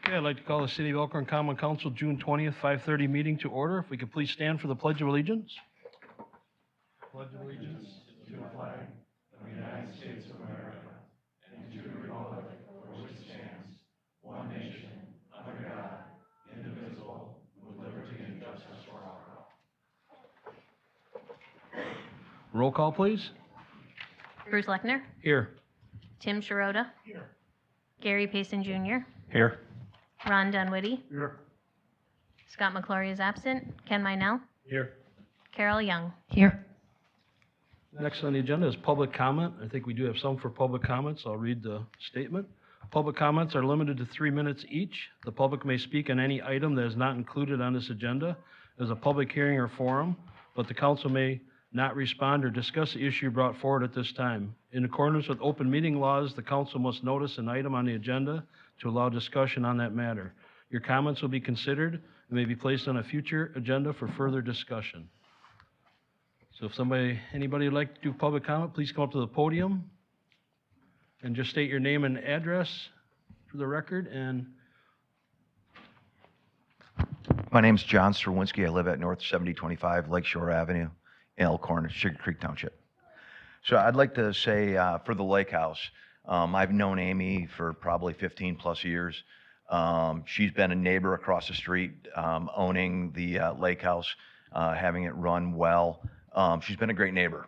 Okay, I'd like to call the City of Elkhorn Common Council June 20th, 5:30 meeting to order. If we could please stand for the Pledge of Allegiance. Pledge of Allegiance to the flag of the United States of America and to the republic for which it stands, one nation, under God, indivisible, with liberty and justice for all. Roll call, please. Bruce Lechner. Here. Tim Sharota. Here. Gary Payson Jr. Here. Ron Dunwitty. Here. Scott McClory is absent. Ken Meinell. Here. Carol Young. Here. Next on the agenda is public comment. I think we do have some for public comments. I'll read the statement. Public comments are limited to 3 minutes each. The public may speak on any item that is not included on this agenda as a public hearing or forum, but the council may not respond or discuss the issue brought forward at this time. In accordance with open meeting laws, the council must notice an item on the agenda to allow discussion on that matter. Your comments will be considered and may be placed on a future agenda for further discussion. So if anybody would like to do public comment, please come up to the podium and just state your name and address for the record. And my name's John Strzewinski. I live at North 7025 Lakeshore Avenue in Elkhorn, Sugar Creek Township. So I'd like to say for the lake house, I've known Amy for probably 15 plus years. She's been a neighbor across the street, owning the lake house, having it run well. She's been a great neighbor.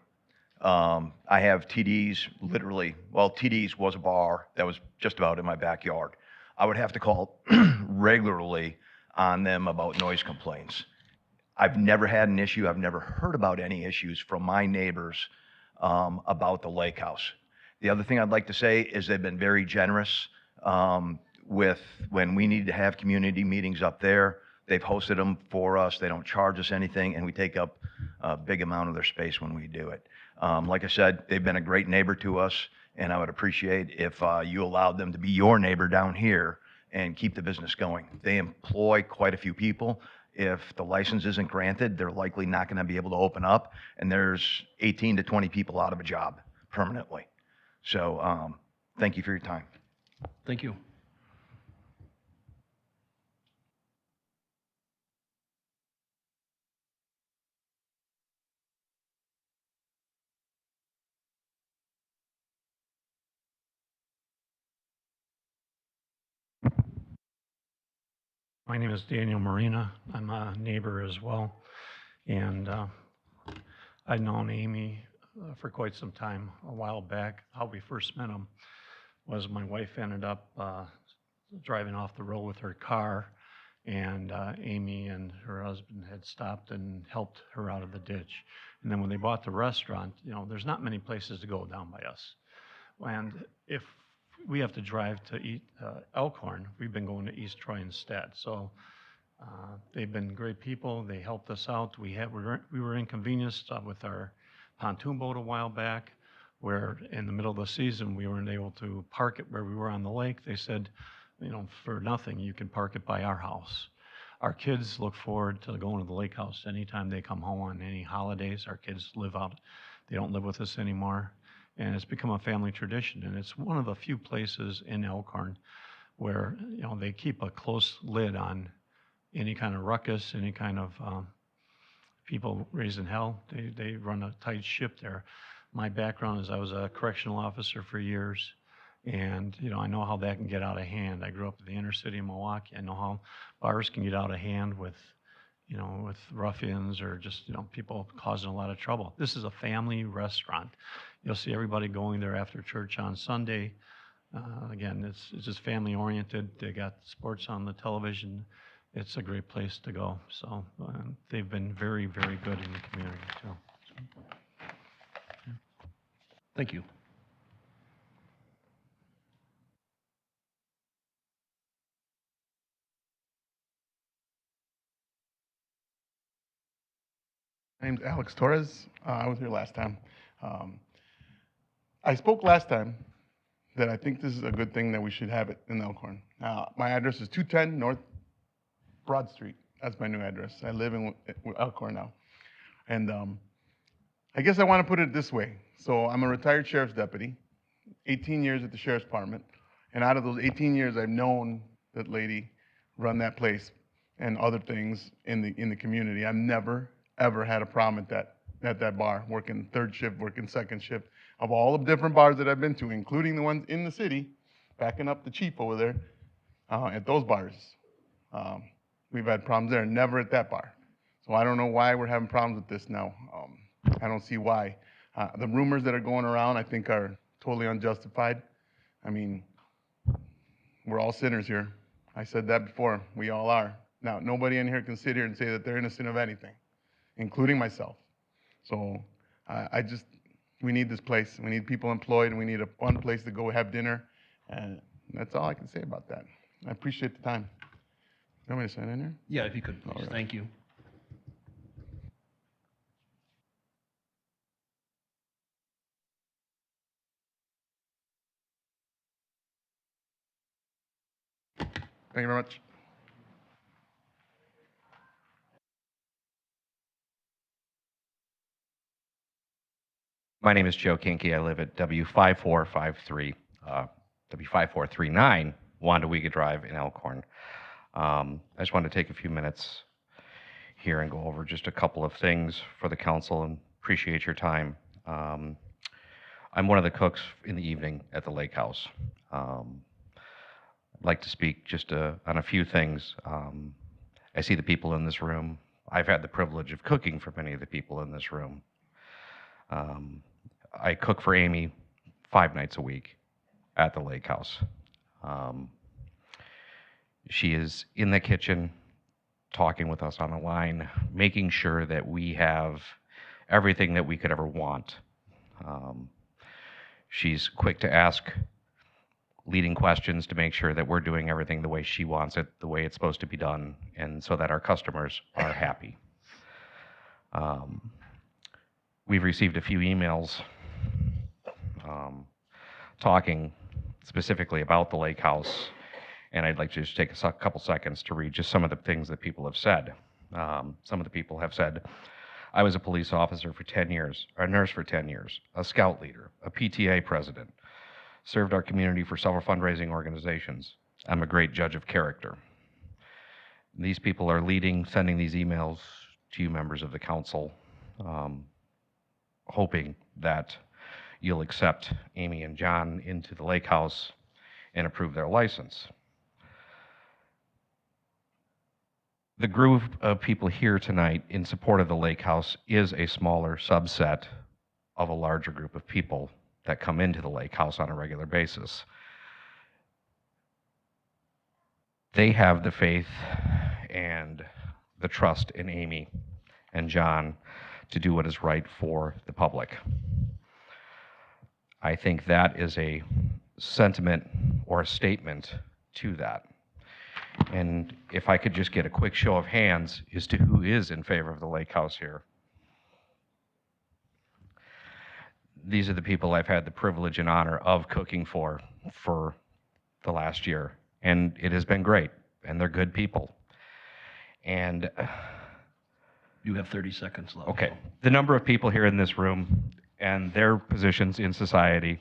I have TDs, literally, well, TDs was a bar that was just about in my backyard. I would have to call regularly on them about noise complaints. I've never had an issue. I've never heard about any issues from my neighbors about the lake house. The other thing I'd like to say is they've been very generous with when we need to have community meetings up there. They've hosted them for us. They don't charge us anything, and we take up a big amount of their space when we do it. Like I said, they've been a great neighbor to us, and I would appreciate if you allowed them to be your neighbor down here and keep the business going. They employ quite a few people. If the license isn't granted, they're likely not going to be able to open up, and there's 18 to 20 people out of a job permanently. So thank you for your time. thank you. My name is Daniel Marina. I'm a neighbor as well. And I've known Amy for quite some time. A while back, how we first met him was my wife ended up driving off the road with her car, and Amy and her husband had stopped and helped her out of the ditch. And then when they bought the restaurant, there's not many places to go down by us. And if we have to drive to Elkhorn, we've been going to East Troy instead. So they've been great people. They helped us out. We were inconvenienced with our pontoon boat a while back, where in the middle of the season we weren't able to park it where we were on the lake. They said, for nothing, you can park it by our house. Our kids look forward to going to the lake house anytime they come home on any holidays. Our kids live out. They don't live with us anymore. And it's become a family tradition, and it's one of the few places in Elkhorn where they keep a close lid on any kind of ruckus, any kind of people raising hell. They run a tight ship there. My background is I was a correctional officer for years, and I know how that can get out of hand. I grew up in the inner city of Milwaukee. I know how bars can get out of hand with ruffians or just, people causing a lot of trouble. This is a family restaurant. You'll see everybody going there after church on Sunday. Again, it's just family oriented. They got sports on the television. It's a great place to go. So they've been very, very good in the community too. Thank you. My name's Alex Torres. I was here last time. I spoke last time that I think this is a good thing that we should have it in Elkhorn. My address is 210 North Broad Street. That's my new address. I live in Elkhorn now. And I guess I want to put it this way. So I'm a retired sheriff's deputy, 18 years at the sheriff's department. And out of those 18 years, I've known that lady run that place and other things in the community. I've never, ever had a problem at that bar, working third shift, working second shift. Of all the different bars that I've been to, including the ones in the city, backing up the chief over there, at those bars, we've had problems there, never at that bar. So I don't know why we're having problems with this now. I don't see why. The rumors that are going around, I think, are totally unjustified. I mean, we're all sinners here. I said that before. We all are. Now, nobody in here can sit here and say that they're innocent of anything, including myself. So we need this place. We need people employed, and we need a fun place to go have dinner. And that's all I can say about that. I appreciate the time. You want me to sign in here? Yeah, if you could, please. All right. Thank you. Thank you very much. My name is Joe Kinky. I live at W5439 Wandawega Drive in Elkhorn. I just wanted to take a few minutes here and go over just a couple of things for the council and appreciate your time. I'm one of the cooks in the evening at the lake house. I'd like to speak just on a few things. I see the people in this room. I've had the privilege of cooking for many of the people in this room. I cook for Amy 5 nights a week at the lake house. She is in the kitchen talking with us on the line, making sure that we have everything that we could ever want. She's quick to ask leading questions to make sure that we're doing everything the way she wants it, the way it's supposed to be done, and so that our customers are happy. We've received a few emails talking specifically about the lake house, and I'd like to just take a couple seconds to read just some of the things that people have said. Some of the people have said, I was a police officer for 10 years, a nurse for 10 years, a scout leader, a PTA president, served our community for several fundraising organizations. I'm a great judge of character. These people are sending these emails to you members of the council, hoping that you'll accept Amy and John into the lake house and approve their license. The group of people here tonight in support of the lake house is a smaller subset of a larger group of people that come into the lake house on a regular basis. They have the faith and the trust in Amy and John to do what is right for the public. I think that is a sentiment or a statement to that. And if I could just get a quick show of hands as to who is in favor of the lake house here. These are the people I've had the privilege and honor of cooking for the last year. And it has been great, and they're good people. And You have 30 seconds left. okay, the number of people here in this room and their positions in society,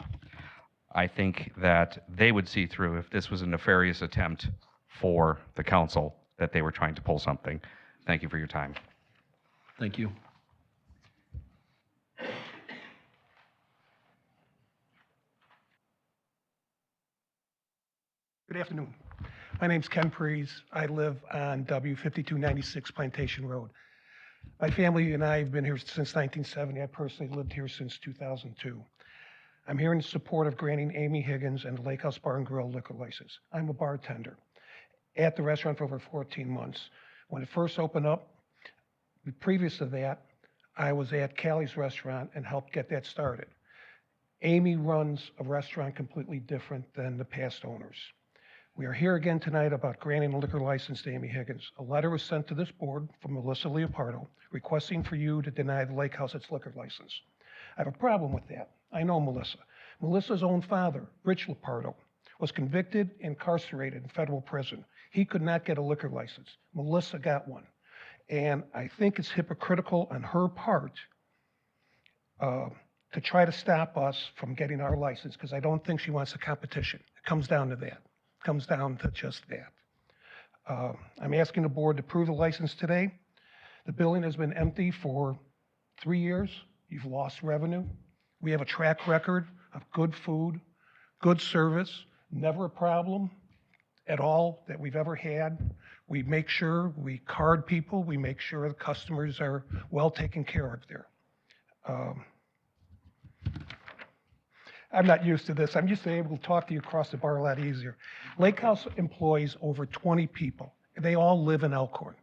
I think that they would see through if this was a nefarious attempt for the council, that they were trying to pull something. Thank you for your time. Thank you. Good afternoon. My name's Ken Prees. I live on W5296 Plantation Road. My family and I have been here since 1970. I personally lived here since 2002. I'm here in support of granting Amy Higgins and the Lake House Bar and Grill liquor license. I'm a bartender at the restaurant for over 14 months. When it first opened up, previous to that, I was at Callie's restaurant and helped get that started. Amy runs a restaurant completely different than the past owners. We are here again tonight about granting a liquor license to Amy Higgins. A letter was sent to this board from Melissa Leopardo requesting for you to deny the lake house its liquor license. I have a problem with that. I know Melissa. Melissa's own father, Rich Leopardo, was convicted, incarcerated in federal prison. He could not get a liquor license. Melissa got one. And I think it's hypocritical on her part to try to stop us from getting our license, because I don't think she wants a competition. It comes down to that. It comes down to just that. I'm asking the board to approve the license today. The building has been empty for 3 years. You've lost revenue. We have a track record of good food, good service, never a problem at all that we've ever had. We make sure we card people. We make sure the customers are well taken care of there. I'm not used to this. I'm used to able to talk to you across the bar a lot easier. Lake House employs over 20 people. They all live in Elkhorn.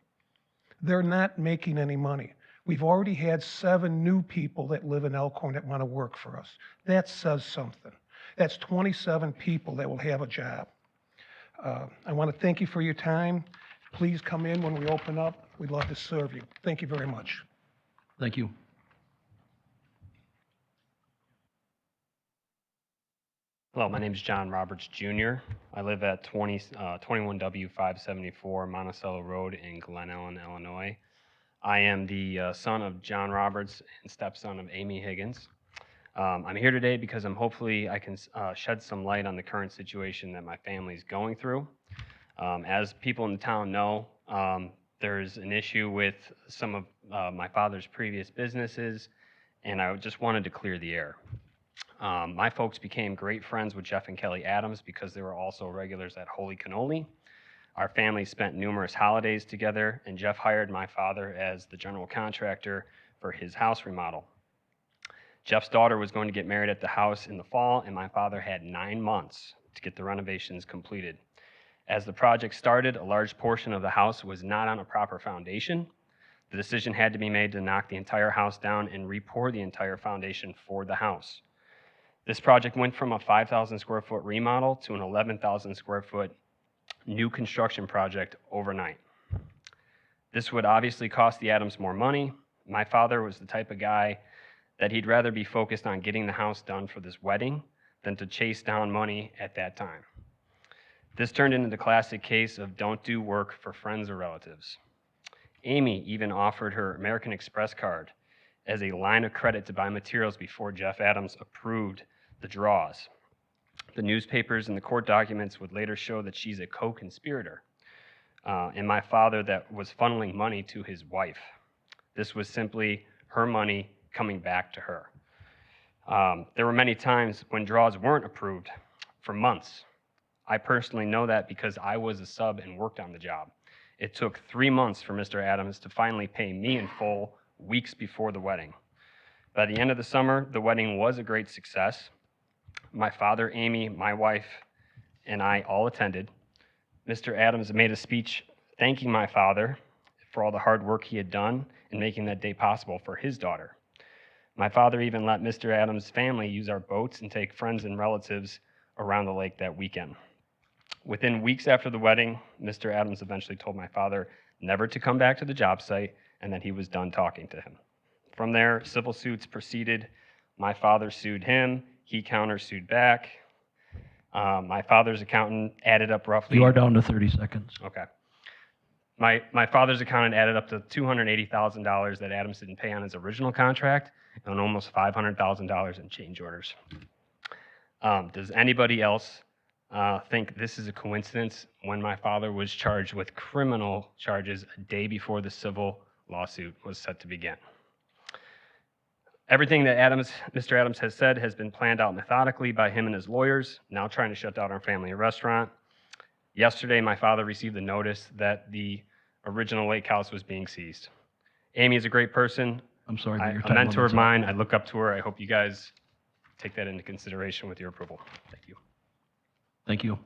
They're not making any money. We've already had 7 new people that live in Elkhorn that want to work for us. That says something. That's 27 people that will have a job. I want to thank you for your time. Please come in when we open up. We'd love to serve you. Thank you very much. Thank you. Hello, my name is John Roberts Jr. I live at 21W574 Monticello Road in Glen Ellen, Illinois. I am the son of John Roberts and stepson of Amy Higgins. I'm here today because hopefully I can shed some light on the current situation that my family is going through. As people in the town know, there's an issue with some of my father's previous businesses, and I just wanted to clear the air. My folks became great friends with Jeff and Kelly Adams because they were also regulars at Holy Cannoli. Our family spent numerous holidays together, and Jeff hired my father as the general contractor for his house remodel. Jeff's daughter was going to get married at the house in the fall, and my father had 9 months to get the renovations completed. As the project started, a large portion of the house was not on a proper foundation. The decision had to be made to knock the entire house down and re-pour the entire foundation for the house. This project went from a 5,000 square foot remodel to an 11,000 square foot new construction project overnight. This would obviously cost the Adams more money. My father was the type of guy that he'd rather be focused on getting the house done for this wedding than to chase down money at that time. This turned into the classic case of don't do work for friends or relatives. Amy even offered her American Express card as a line of credit to buy materials before Jeff Adams approved the draws. The newspapers and the court documents would later show that she's a co-conspirator, and my father that was funneling money to his wife. This was simply her money coming back to her. There were many times when draws weren't approved for months. I personally know that because I was a sub and worked on the job. It took 3 months for Mr. Adams to finally pay me in full weeks before the wedding. By the end of the summer, the wedding was a great success. My father, Amy, my wife, and I all attended. Mr. Adams made a speech thanking my father for all the hard work he had done in making that day possible for his daughter. My father even let Mr. Adams' family use our boats and take friends and relatives around the lake that weekend. Within weeks after the wedding, Mr. Adams eventually told my father never to come back to the job site and that he was done talking to him. From there, civil suits proceeded. My father sued him. He countersued back. My father's accountant added up roughly... You are down to 30 seconds. Okay. My father's accountant added up to $280,000 that Adams didn't pay on his original contract and almost $500,000 in change orders. Does anybody else think this is a coincidence when my father was charged with criminal charges a day before the civil lawsuit was set to begin? Everything that Mr. Adams has said has been planned out methodically by him and his lawyers, now trying to shut down our family restaurant. Yesterday, my father received the notice that the original lake house was being seized. Amy is a great person. I'm sorry, but your A time mentor of limit's up. mine. I look up to her. I hope you guys take that into consideration with your approval. Thank you. Thank you.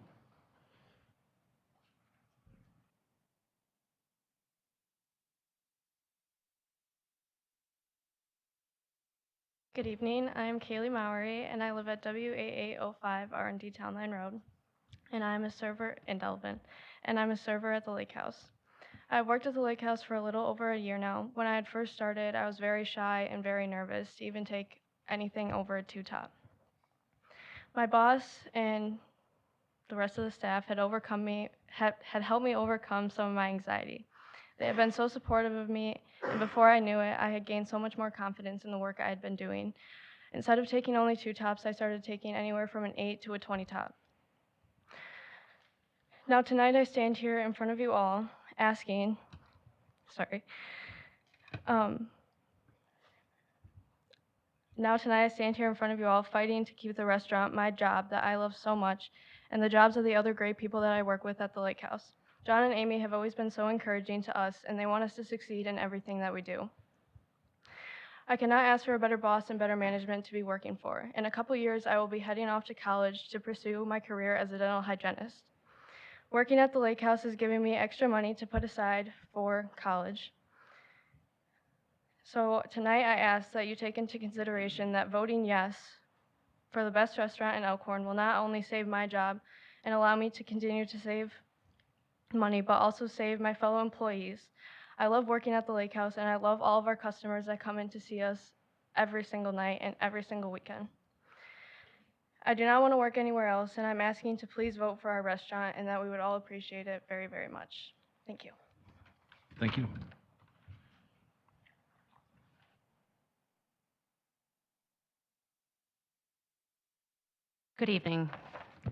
Good evening. I'm Kaylee Mowery, and I live at W8805 R&D Town Line Road, and I'm a server in Delvin, and I'm a server at the Lake House. I've worked at the Lake House for a little over a year now. When I had first started, I was very shy and very nervous to even take anything over a 2-top. My boss and the rest of the staff had helped me overcome some of my anxiety. They had been so supportive of me, and before I knew it, I had gained so much more confidence in the work I had been doing. Instead of taking only 2 tops, I started taking anywhere from an 8 to a 20 top. Now tonight I stand here in front of you all asking, now tonight I stand here in front of you all fighting to keep the restaurant my job that I love so much and the jobs of the other great people that I work with at the lake house. John and Amy have always been so encouraging to us and they want us to succeed in everything that we do. I cannot ask for a better boss and better management to be working for. In a couple years, I will be heading off to college to pursue my career as a dental hygienist. Working at the lake house is giving me extra money to put aside for college. So tonight I ask that you take into consideration that voting yes for the best restaurant in Elkhorn will not only save my job and allow me to continue to save money, but also save my fellow employees. I love working at the lake house and I love all of our customers that come in to see us every single night and every single weekend. I do not want to work anywhere else and I'm asking to please vote for our restaurant and that we would all appreciate it very, very much. Thank you. Thank you. Good evening.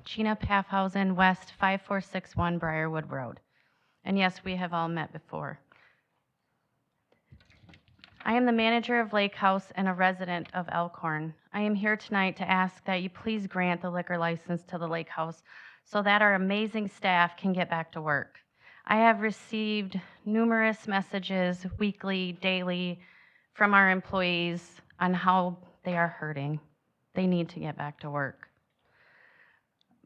Gina Paffhausen, West 5461 Briarwood Road. And yes, we have all met before. I am the manager of Lake House and a resident of Elkhorn. I am here tonight to ask that you please grant the liquor license to the Lake House so that our amazing staff can get back to work. I have received numerous messages weekly, daily from our employees on how they are hurting. They need to get back to work.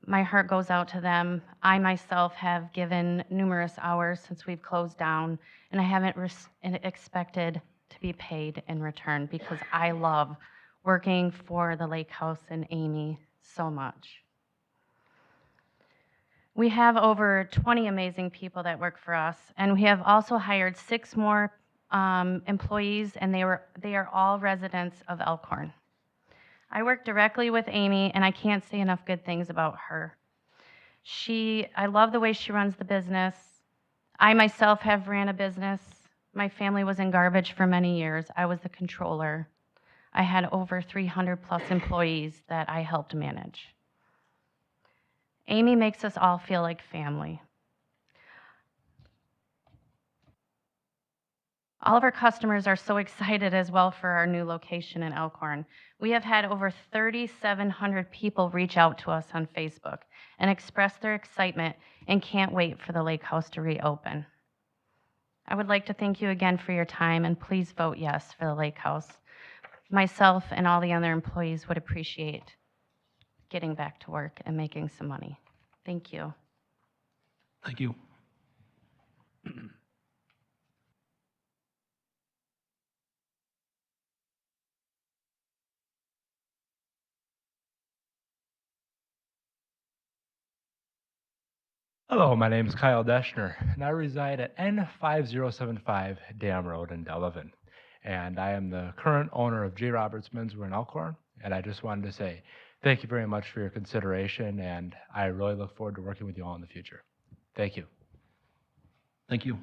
My heart goes out to them. I myself have given numerous hours since we've closed down, and I haven't expected to be paid in return because I love working for the Lake House and Amy so much. We have over 20 amazing people that work for us, and we have also hired 6 more employees, and they are all residents of Elkhorn. I work directly with Amy, and I can't say enough good things about her. I love the way she runs the business. I myself have ran a business. My family was in garbage for many years. I was the controller. I had over 300 plus employees that I helped manage. Amy makes us all feel like family. All of our customers are so excited as well for our new location in Elkhorn. We have had over 3,700 people reach out to us on Facebook and express their excitement and can't wait for the lake house to reopen. I would like to thank you again for your time and please vote yes for the lake house. Myself and all the other employees would appreciate getting back to work and making some money. Thank you. Thank you. Hello, my name is Kyle Deschner, and I reside at N5075 Dam Road in Delavan. And I am the current owner of J. Roberts Menswear in Elkhorn. And I just wanted to say thank you very much for your consideration, and I really look forward to working with you all in the future. Thank you. Thank you.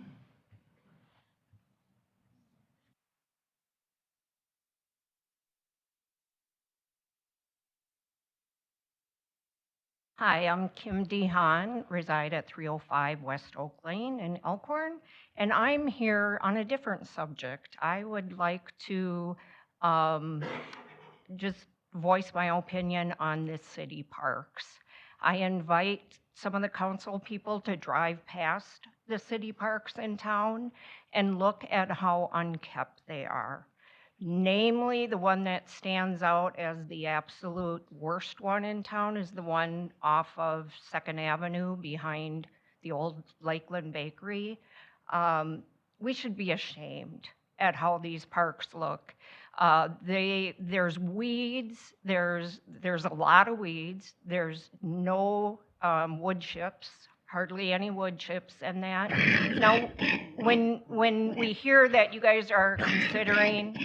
Hi, I'm Kim DeHaan, reside at 305 West Oak Lane in Elkhorn, and I'm here on a different subject. I would like to just voice my opinion on the city parks. I invite some of the council people to drive past the city parks in town and look at how unkept they are. Namely, the one that stands out as the absolute worst one in town is the one off of 2nd Avenue behind the old Lakeland Bakery. We should be ashamed at how these parks look. There's weeds, there's a lot of weeds, there's no wood chips, hardly any wood chips in that. Now, when we hear that you guys are considering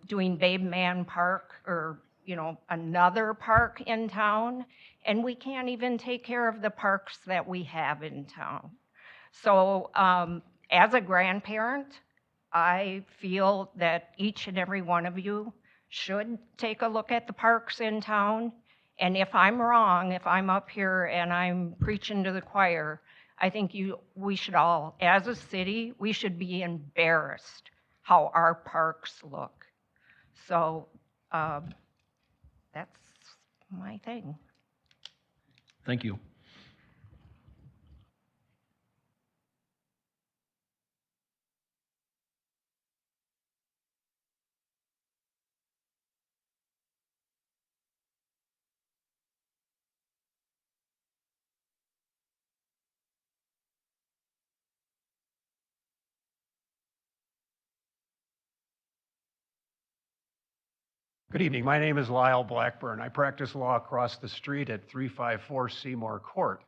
doing Babe Man Park or, another park in town, and we can't even take care of the parks that we have in town. So as a grandparent, I feel that each and every one of you should take a look at the parks in town And if I'm wrong, if I'm up here and I'm preaching to the choir, I think we should all, as a city, we should be embarrassed how our parks look. So that's my thing. Thank you. Good evening. My name is Lyle Blackburn. I practice law across the street at 354 Seymour Court.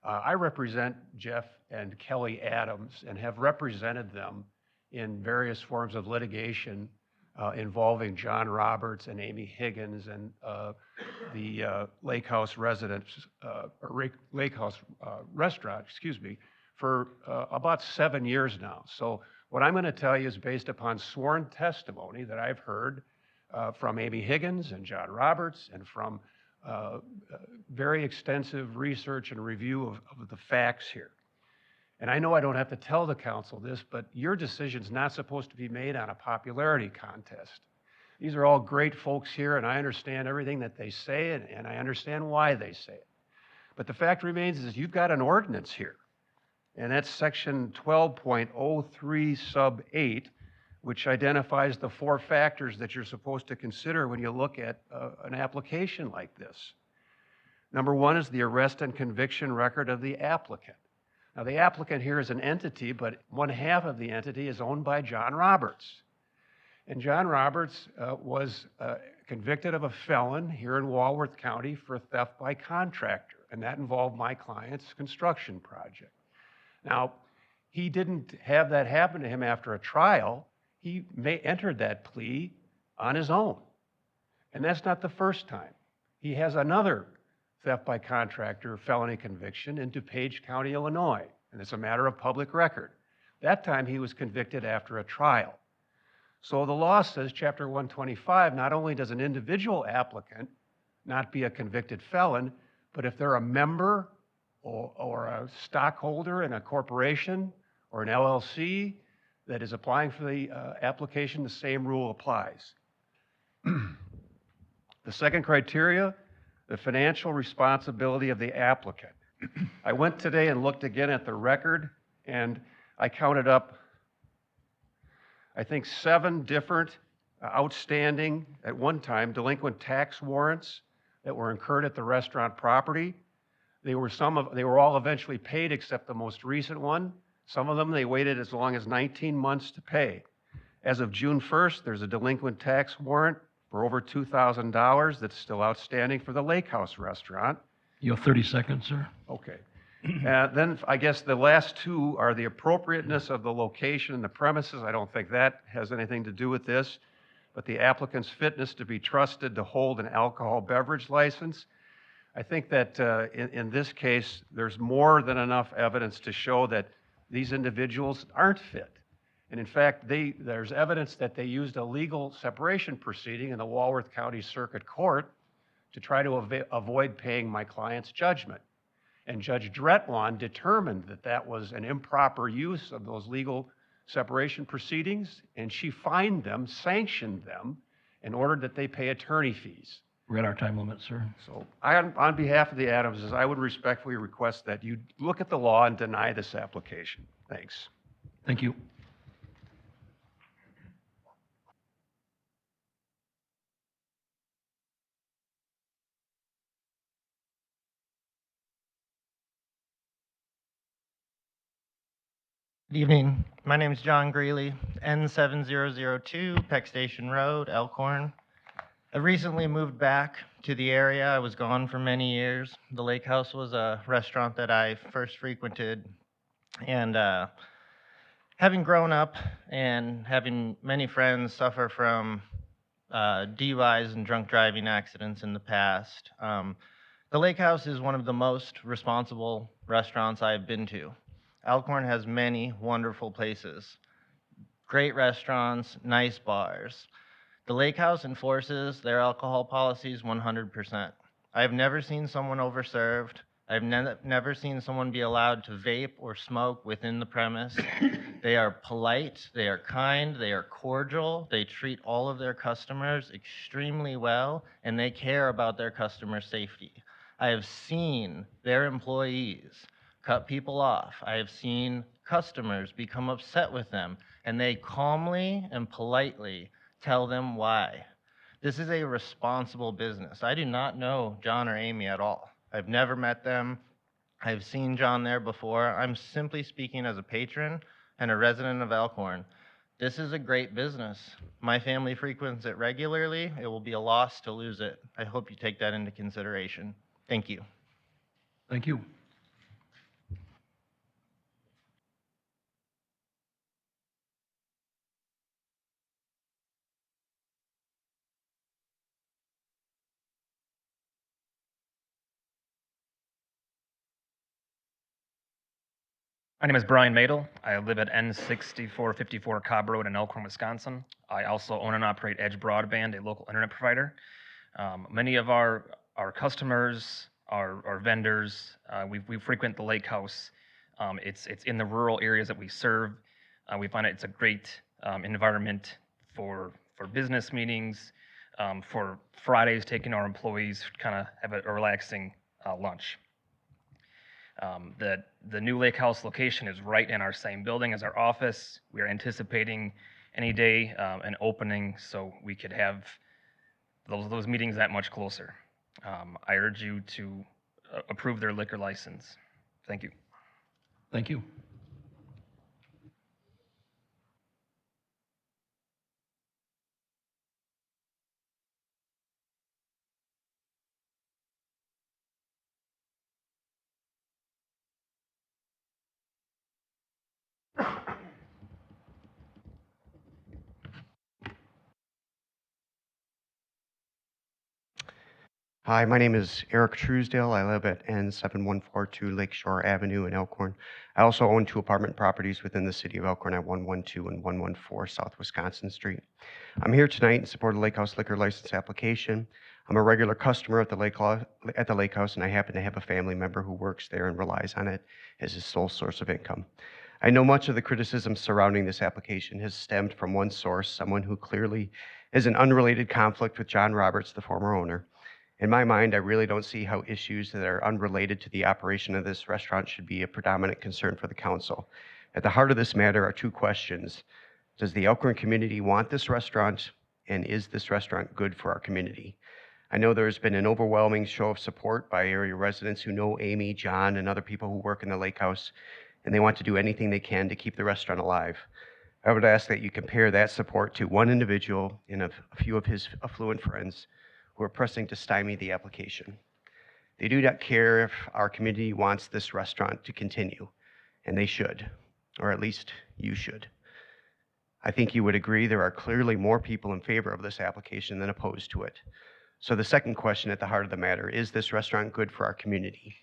I represent Jeff and Kelly Adams and have represented them in various forms of litigation involving John Roberts and Amy Higgins and the Lake House residents, Lake House restaurant, for about 7 years now. So what I'm going to tell you is based upon sworn testimony that I've heard from Amy Higgins and John Roberts, and from very extensive research and review of the facts here. And I know I don't have to tell the council this, but your decision's not supposed to be made on a popularity contest. These are all great folks here, and I understand everything that they say, and I understand why they say it. But the fact remains is you've got an ordinance here, and that's section 12.03 sub 8, which identifies the 4 factors that you're supposed to consider when you look at an application like this. Number 1 is the arrest and conviction record of the applicant. Now, the applicant here is an entity, but 1/2 of the entity is owned by John Roberts. And John Roberts was convicted of a felon here in Walworth County for theft by contractor, and that involved my client's construction project. Now, he didn't have that happen to him after a trial. He entered that plea on his own. And that's not the first time. He has another theft by contractor felony conviction in DuPage County, Illinois, and it's a matter of public record. That time he was convicted after a trial. So the law says, Chapter 125, not only does an individual applicant not be a convicted felon, but if they're a member or a stockholder in a corporation or an LLC that is applying for the application, the same rule applies. The second criteria, the financial responsibility of the applicant. I went today and looked again at the record, and I counted up, I think, 7 different outstanding, at one time, delinquent tax warrants that were incurred at the restaurant property. They were all eventually paid except the most recent one. Some of them, they waited as long as 19 months to pay. As of June 1st, there's a delinquent tax warrant for over $2,000 that's still outstanding for the Lake House restaurant. You have 30 seconds, sir. Okay. Then I guess the last 2 are the appropriateness of the location and the premises. I don't think that has anything to do with this, but the applicant's fitness to be trusted to hold an alcohol beverage license. I think that in this case, there's more than enough evidence to show that these individuals aren't fit. And in fact, there's evidence that they used a legal separation proceeding in the Walworth County Circuit Court to try to avoid paying my client's judgment. And Judge Dretwan determined that that was an improper use of those legal separation proceedings, and she fined them, sanctioned them, and ordered that they pay attorney fees. We're at our time limit, sir. So on behalf of the Adamses, I would respectfully request that you look at the law and deny this application. Thanks. Thank you. Good evening. My name is John Greeley, N7002, Peck Station Road, Elkhorn. I recently moved back to the area. I was gone for many years. The Lake House was a restaurant that I first frequented, and having grown up and having many friends suffer from DUIs and drunk driving accidents in the past, the Lake House is one of the most responsible restaurants I've been to. Elkhorn has many wonderful places, great restaurants, nice bars. The Lake House enforces their alcohol policies 100%. I've never seen someone overserved. I've never seen someone be allowed to vape or smoke within the premise. They are polite, they are kind, they are cordial, they treat all of their customers extremely well, and they care about their customer safety. I have seen their employees cut people off. I have seen customers become upset with them, and they calmly and politely tell them why. This is a responsible business. I do not know John or Amy at all. I've never met them. I've seen John there before. I'm simply speaking as a patron and a resident of Elkhorn. This is a great business. My family frequents it regularly. It will be a loss to lose it. I hope you take that into consideration. Thank you. Thank you. My name is Brian Madel. I live at N6454 Cobb Road in Elkhorn, Wisconsin. I also own and operate Edge Broadband, a local internet provider. Many of our customers, our vendors, we frequent the lake house. It's in the rural areas that we serve. We find it's a great environment for business meetings, for Fridays taking our employees to kind of have a relaxing lunch. The new lake house location is right in our same building as our office. We are anticipating any day an opening so we could have those meetings that much closer. I urge you to approve their liquor license. Thank you. Thank you. Hi, my name is Eric Truesdale. I live at N7142 Lakeshore Avenue in Elkhorn. I also own 2 apartment properties within the city of Elkhorn at 112 and 114 South Wisconsin Street. I'm here tonight in support of the Lake House liquor license application. I'm a regular customer at the lake house, and I happen to have a family member who works there and relies on it as his sole source of income. I know much of the criticism surrounding this application has stemmed from one source, someone who clearly is an unrelated conflict with John Roberts, the former owner. In my mind, I really don't see how issues that are unrelated to the operation of this restaurant should be a predominant concern for the council. At the heart of this matter are 2 questions. Does the Elkhorn community want this restaurant, and is this restaurant good for our community? I know there's been an overwhelming show of support by area residents who know Amy, John, and other people who work in the lake house, and they want to do anything they can to keep the restaurant alive. I would ask that you compare that support to one individual and a few of his affluent friends who are pressing to stymie the application. They do not care if our community wants this restaurant to continue, and they should, or at least you should. I think you would agree there are clearly more people in favor of this application than opposed to it. So the second question at the heart of the matter, is this restaurant good for our community?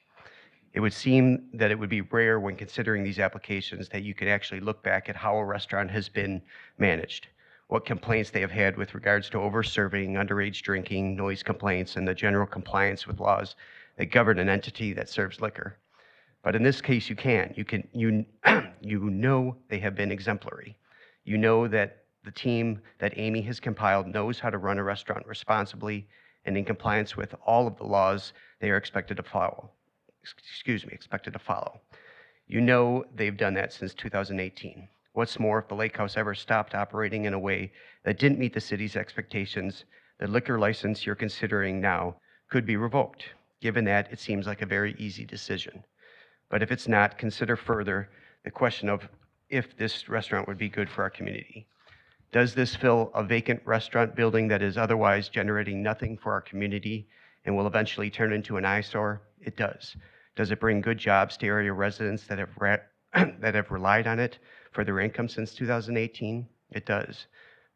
It would seem that it would be rare when considering these applications that you could actually look back at how a restaurant has been managed, what complaints they have had with regards to over-serving, underage drinking, noise complaints, and the general compliance with laws that govern an entity that serves liquor. But in this case, you know they have been exemplary. You know that the team that Amy has compiled knows how to run a restaurant responsibly and in compliance with all of the laws they are expected to follow. You know they've done that since 2018. What's more, if the lake house ever stopped operating in a way that didn't meet the city's expectations, the liquor license you're considering now could be revoked. Given that, it seems like a very easy decision. But if it's not, consider further the question of if this restaurant would be good for our community. Does this fill a vacant restaurant building that is otherwise generating nothing for our community and will eventually turn into an eyesore? It does. Does it bring good jobs to area residents that have relied on it for their income since 2018? It does.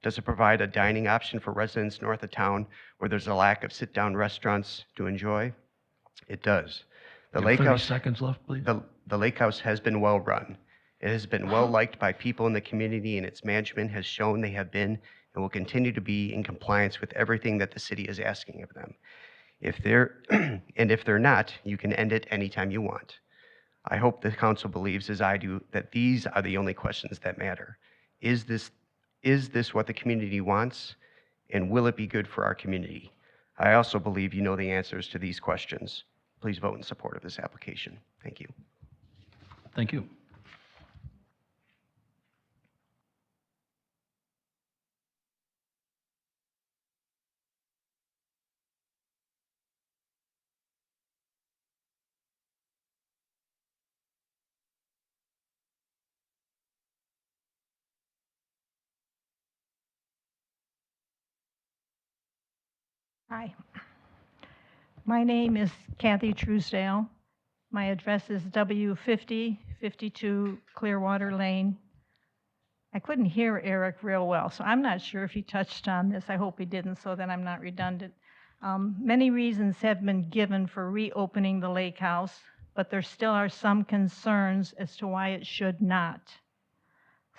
Does it provide a dining option for residents north of town where there's a lack of sit-down restaurants to enjoy? It does. The You have lake 30 house, seconds left, please. the lake house has been well run. It has been well liked by people in the community, and its management has shown they have been and will continue to be in compliance with everything that the city is asking of them. If they're, and if they're not, you can end it anytime you want. I hope the council believes, as I do, that these are the only questions that matter. Is this what the community wants? And will it be good for our community? I also believe you know the answers to these questions. Please vote in support of this application. Thank you. Thank you. Hi. My name is Kathy Truesdale. My address is W50, 52 Clearwater Lane. I couldn't hear Eric real well, so I'm not sure if he touched on this. I hope he didn't, so that I'm not redundant. Many reasons have been given for reopening the lake house, but there still are some concerns as to why it should not.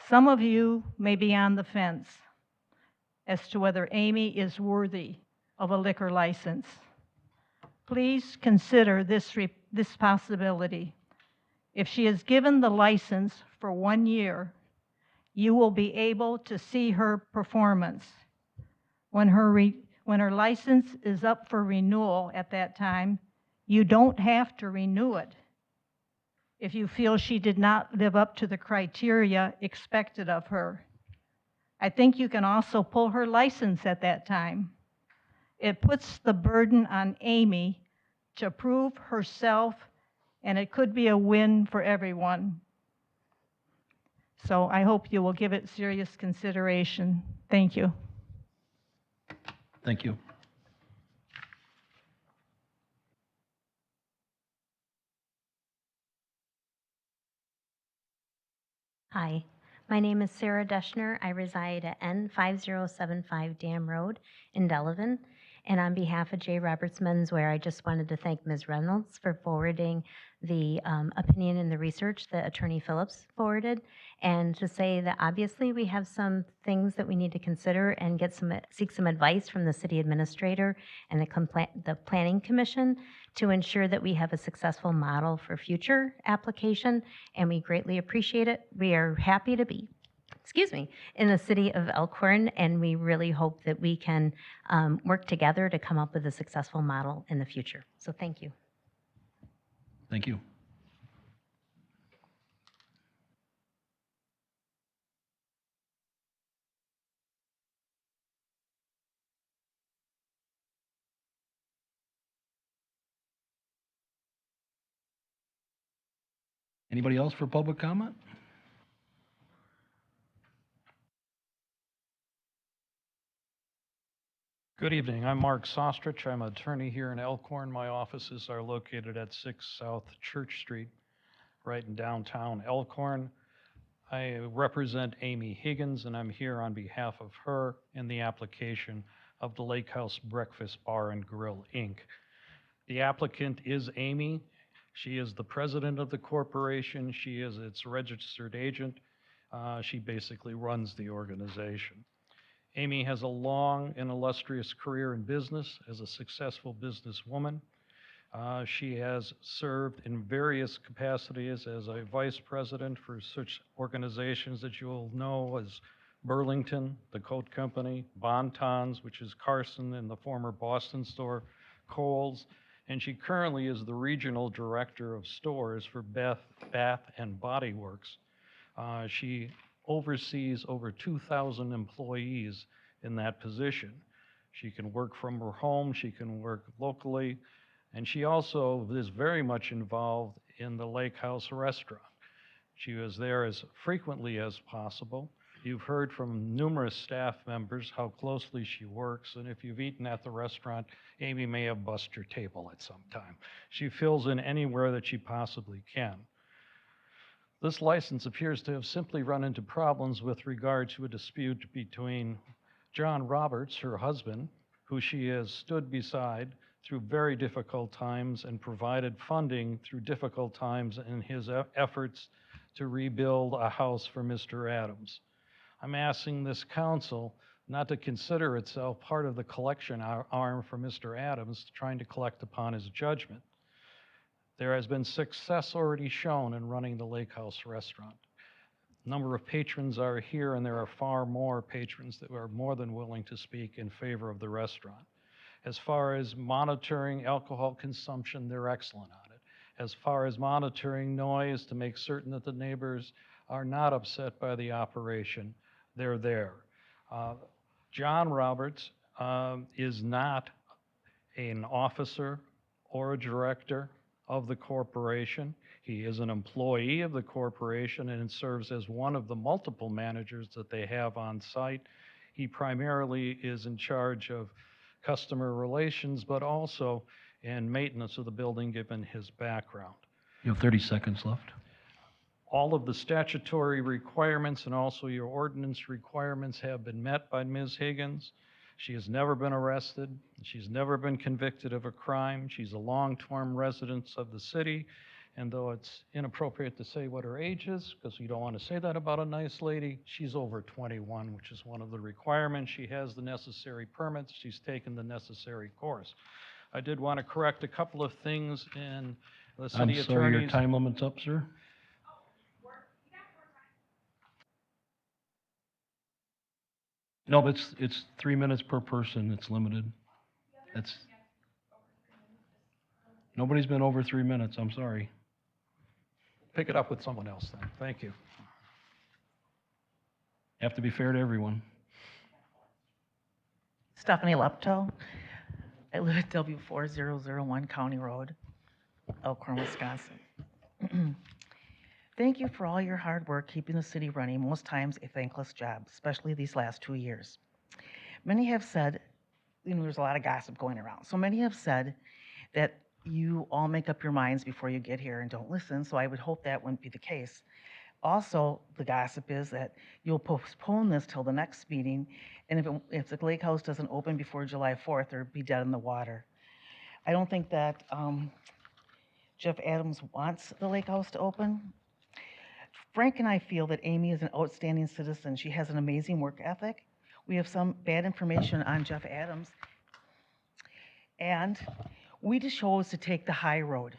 Some of you may be on the fence as to whether Amy is worthy of a liquor license. Please consider this possibility. If she is given the license for 1 year, you will be able to see her performance. When her license is up for renewal at that time, you don't have to renew it if you feel she did not live up to the criteria expected of her. I think you can also pull her license at that time. It puts the burden on Amy to prove herself, and it could be a win for everyone. So I hope you will give it serious consideration. Thank you. Thank you. Hi, my name is Sarah Deschner. I reside at N5075 Dam Road in Delavan. And on behalf of J. Roberts Menswear, I just wanted to thank Ms. Reynolds for forwarding the opinion and the research that Attorney Phillips forwarded, and to say that obviously we have some things that we need to consider and seek some advice from the city administrator and the planning commission to ensure that we have a successful model for future application, and we greatly appreciate it. We are happy to be in the city of Elkhorn, and we really hope that we can work together to come up with a successful model in the future. So thank you. Thank you. Anybody else for public comment? Good evening. I'm Mark Sostrich. I'm an attorney here in Elkhorn. My offices are located at 6 South Church Street, right in downtown Elkhorn. I represent Amy Higgins, and I'm here on behalf of her in the application of the Lake House Breakfast Bar and Grill, Inc. The applicant is Amy. She is the president of the corporation. She is its registered agent. She basically runs the organization. Amy has a long and illustrious career in business as a successful businesswoman. She has served in various capacities as a vice president for such organizations that you will know as Burlington, the Coat Company, Bon-Tons, which is Carson and the former Boston store, Kohl's, and she currently is the regional director of stores for Bath and Body Works. She oversees over 2,000 employees in that position. She can work from her home, she can work locally, and she also is very much involved in the Lake House restaurant. She was there as frequently as possible. You've heard from numerous staff members how closely she works, and if you've eaten at the restaurant, Amy may have bust your table at some time. She fills in anywhere that she possibly can. This license appears to have simply run into problems with regard to a dispute between John Roberts, her husband, who she has stood beside through very difficult times and provided funding through difficult times in his efforts to rebuild a house for Mr. Adams. I'm asking this council not to consider itself part of the collection arm for Mr. Adams trying to collect upon his judgment. There has been success already shown in running the Lake House restaurant. Number of patrons are here, and there are far more patrons that are more than willing to speak in favor of the restaurant. As far as monitoring alcohol consumption, they're excellent on it. As far as monitoring noise to make certain that the neighbors are not upset by the operation, they're there. John Roberts is not an officer or a director of the corporation. He is an employee of the corporation and serves as one of the multiple managers that they have on site. He primarily is in charge of customer relations, but also in maintenance of the building, given his background. You have 30 seconds left. All of the statutory requirements and also your ordinance requirements have been met by Ms. Higgins. She has never been arrested. She's never been convicted of a crime. She's a long-term resident of the city. And though it's inappropriate to say what her age is, because you don't want to say that about a nice lady, she's over 21, which is one of the requirements. She has the necessary permits. She's taken the necessary course. I did want to correct a couple of things in the city attorney's... I'm sorry, your time limit's up, sir. No, but it's 3 minutes per person. It's limited. Nobody's been over 3 minutes. I'm sorry. Pick it up with someone else then. Thank you. Have to be fair to everyone. Stephanie Lepto. I live at W4001 County Road, Elkhorn, Wisconsin. Thank you for all your hard work keeping the city running, most times a thankless job, especially these last 2 years. Many have said, there's a lot of gossip going around, so many have said that you all make up your minds before you get here and don't listen, so I would hope that wouldn't be the case. Also, the gossip is that you'll postpone this till the next meeting, and if the lake house doesn't open before July 4th, it'll be dead in the water. I don't think that Jeff Adams wants the lake house to open. Frank and I feel that Amy is an outstanding citizen. She has an amazing work ethic. We have some bad information on Jeff Adams. And we just chose to take the high road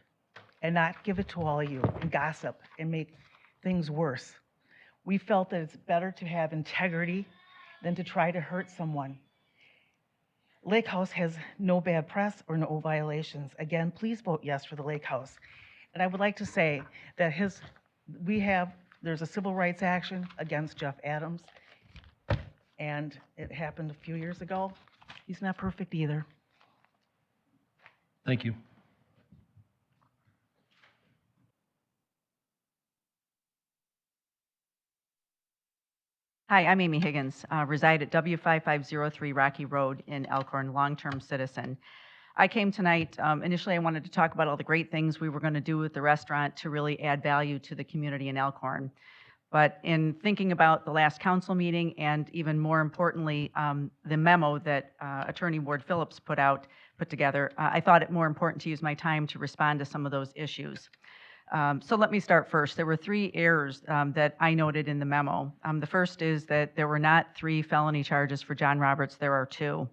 and not give it to all of you and gossip and make things worse. We felt that it's better to have integrity than to try to hurt someone. Lake House has no bad press or no violations. Again, please vote yes for the Lake House. And I would like to say that there's a civil rights action against Jeff Adams, and it happened a few years ago. He's not perfect either. Thank you. Hi, I'm Amy Higgins, reside at W5503 Rocky Road in Elkhorn, long-term citizen. I came tonight, initially I wanted to talk about all the great things we were going to do with the restaurant to really add value to the community in Elkhorn. But in thinking about the last council meeting and even more importantly, the memo that Attorney Ward Phillips put together, I thought it more important to use my time to respond to some of those issues. So let me start first. There were 3 errors that I noted in the memo. The first is that there were not 3 felony charges for John Roberts, there are 2.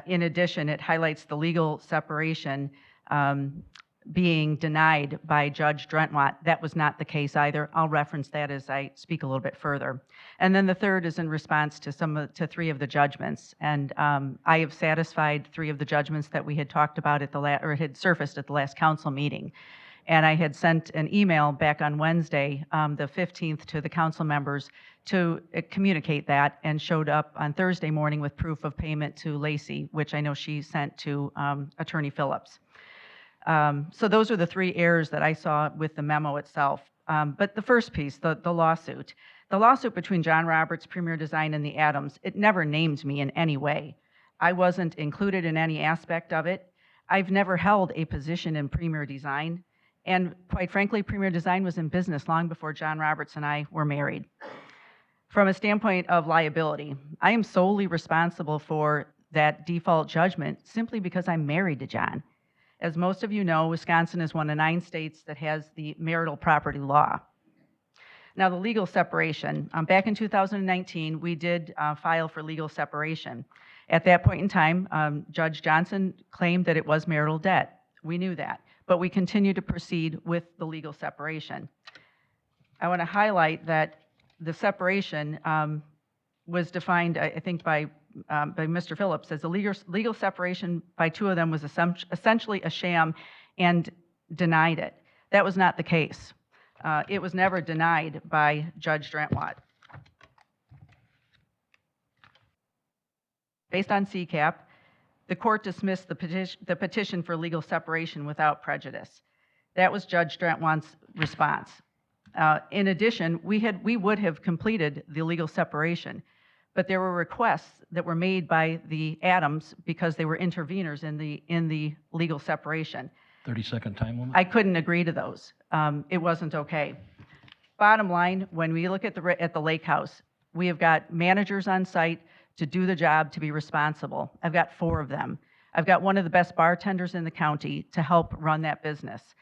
In addition, it highlights the legal separation being denied by Judge Drentwatt. That was not the case either. I'll reference that as I speak a little bit further. And then the third is in response to 3 of the judgments. And I have satisfied 3 of the judgments that we had talked about or had surfaced at the last council meeting. And I had sent an email back on Wednesday, the 15th, to the council members to communicate that, and showed up on Thursday morning with proof of payment to Lacey, which I know she sent to Attorney Phillips. So those are the 3 errors that I saw with the memo itself. But the first piece, the lawsuit. The lawsuit between John Roberts, Premier Design, and the Adams, it never named me in any way. I wasn't included in any aspect of it. I've never held a position in Premier Design. And quite frankly, Premier Design was in business long before John Roberts and I were married. From a standpoint of liability, I am solely responsible for that default judgment simply because I'm married to John. As most of you know, Wisconsin is one of 9 states that has the marital property law. Now, the legal separation. Back in 2019, we did file for legal separation. At that point in time, Judge Johnson claimed that it was marital debt. We knew that, but we continued to proceed with the legal separation. I want to highlight that the separation was defined, I think, by Mr. Phillips as a legal separation by two of them was essentially a sham and denied it. That was not the case. It was never denied by Judge Drentwatt. Based on CCAP, the court dismissed the petition for legal separation without prejudice. That was Judge Drentwatt's response. In addition, we would have completed the legal separation, but there were requests that were made by the Adams because they were interveners in the legal separation. 30-second time limit? I couldn't agree to those. It wasn't okay. Bottom line, when we look at the lake house, we have got managers on site to do the job, to be responsible. I've got 4 of them. I've got one of the best bartenders in the county to help run that business.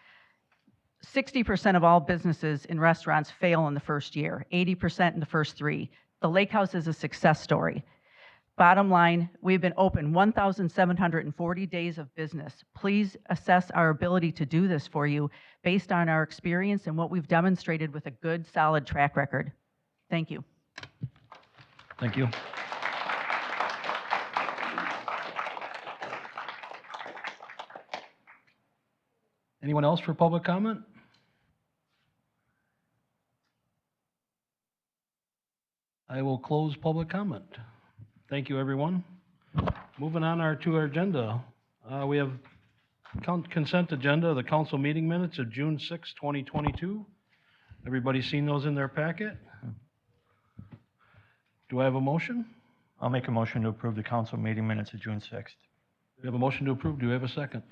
60% of all businesses in restaurants fail in the first year, 80% in the first 3. The lake house is a success story. Bottom line, we've been open 1,740 days of business. Please assess our ability to do this for you based on our experience and what we've demonstrated with a good, solid track record. Thank you. Thank you. Anyone else for public comment? I will close public comment. Thank you, everyone. Moving on to our agenda. We have consent agenda, the council meeting minutes of June 6, 2022. Everybody seen those in their packet? Do I have a motion? I'll make a motion to approve the council meeting minutes of June 6th. We have a motion to approve. Do we have a second?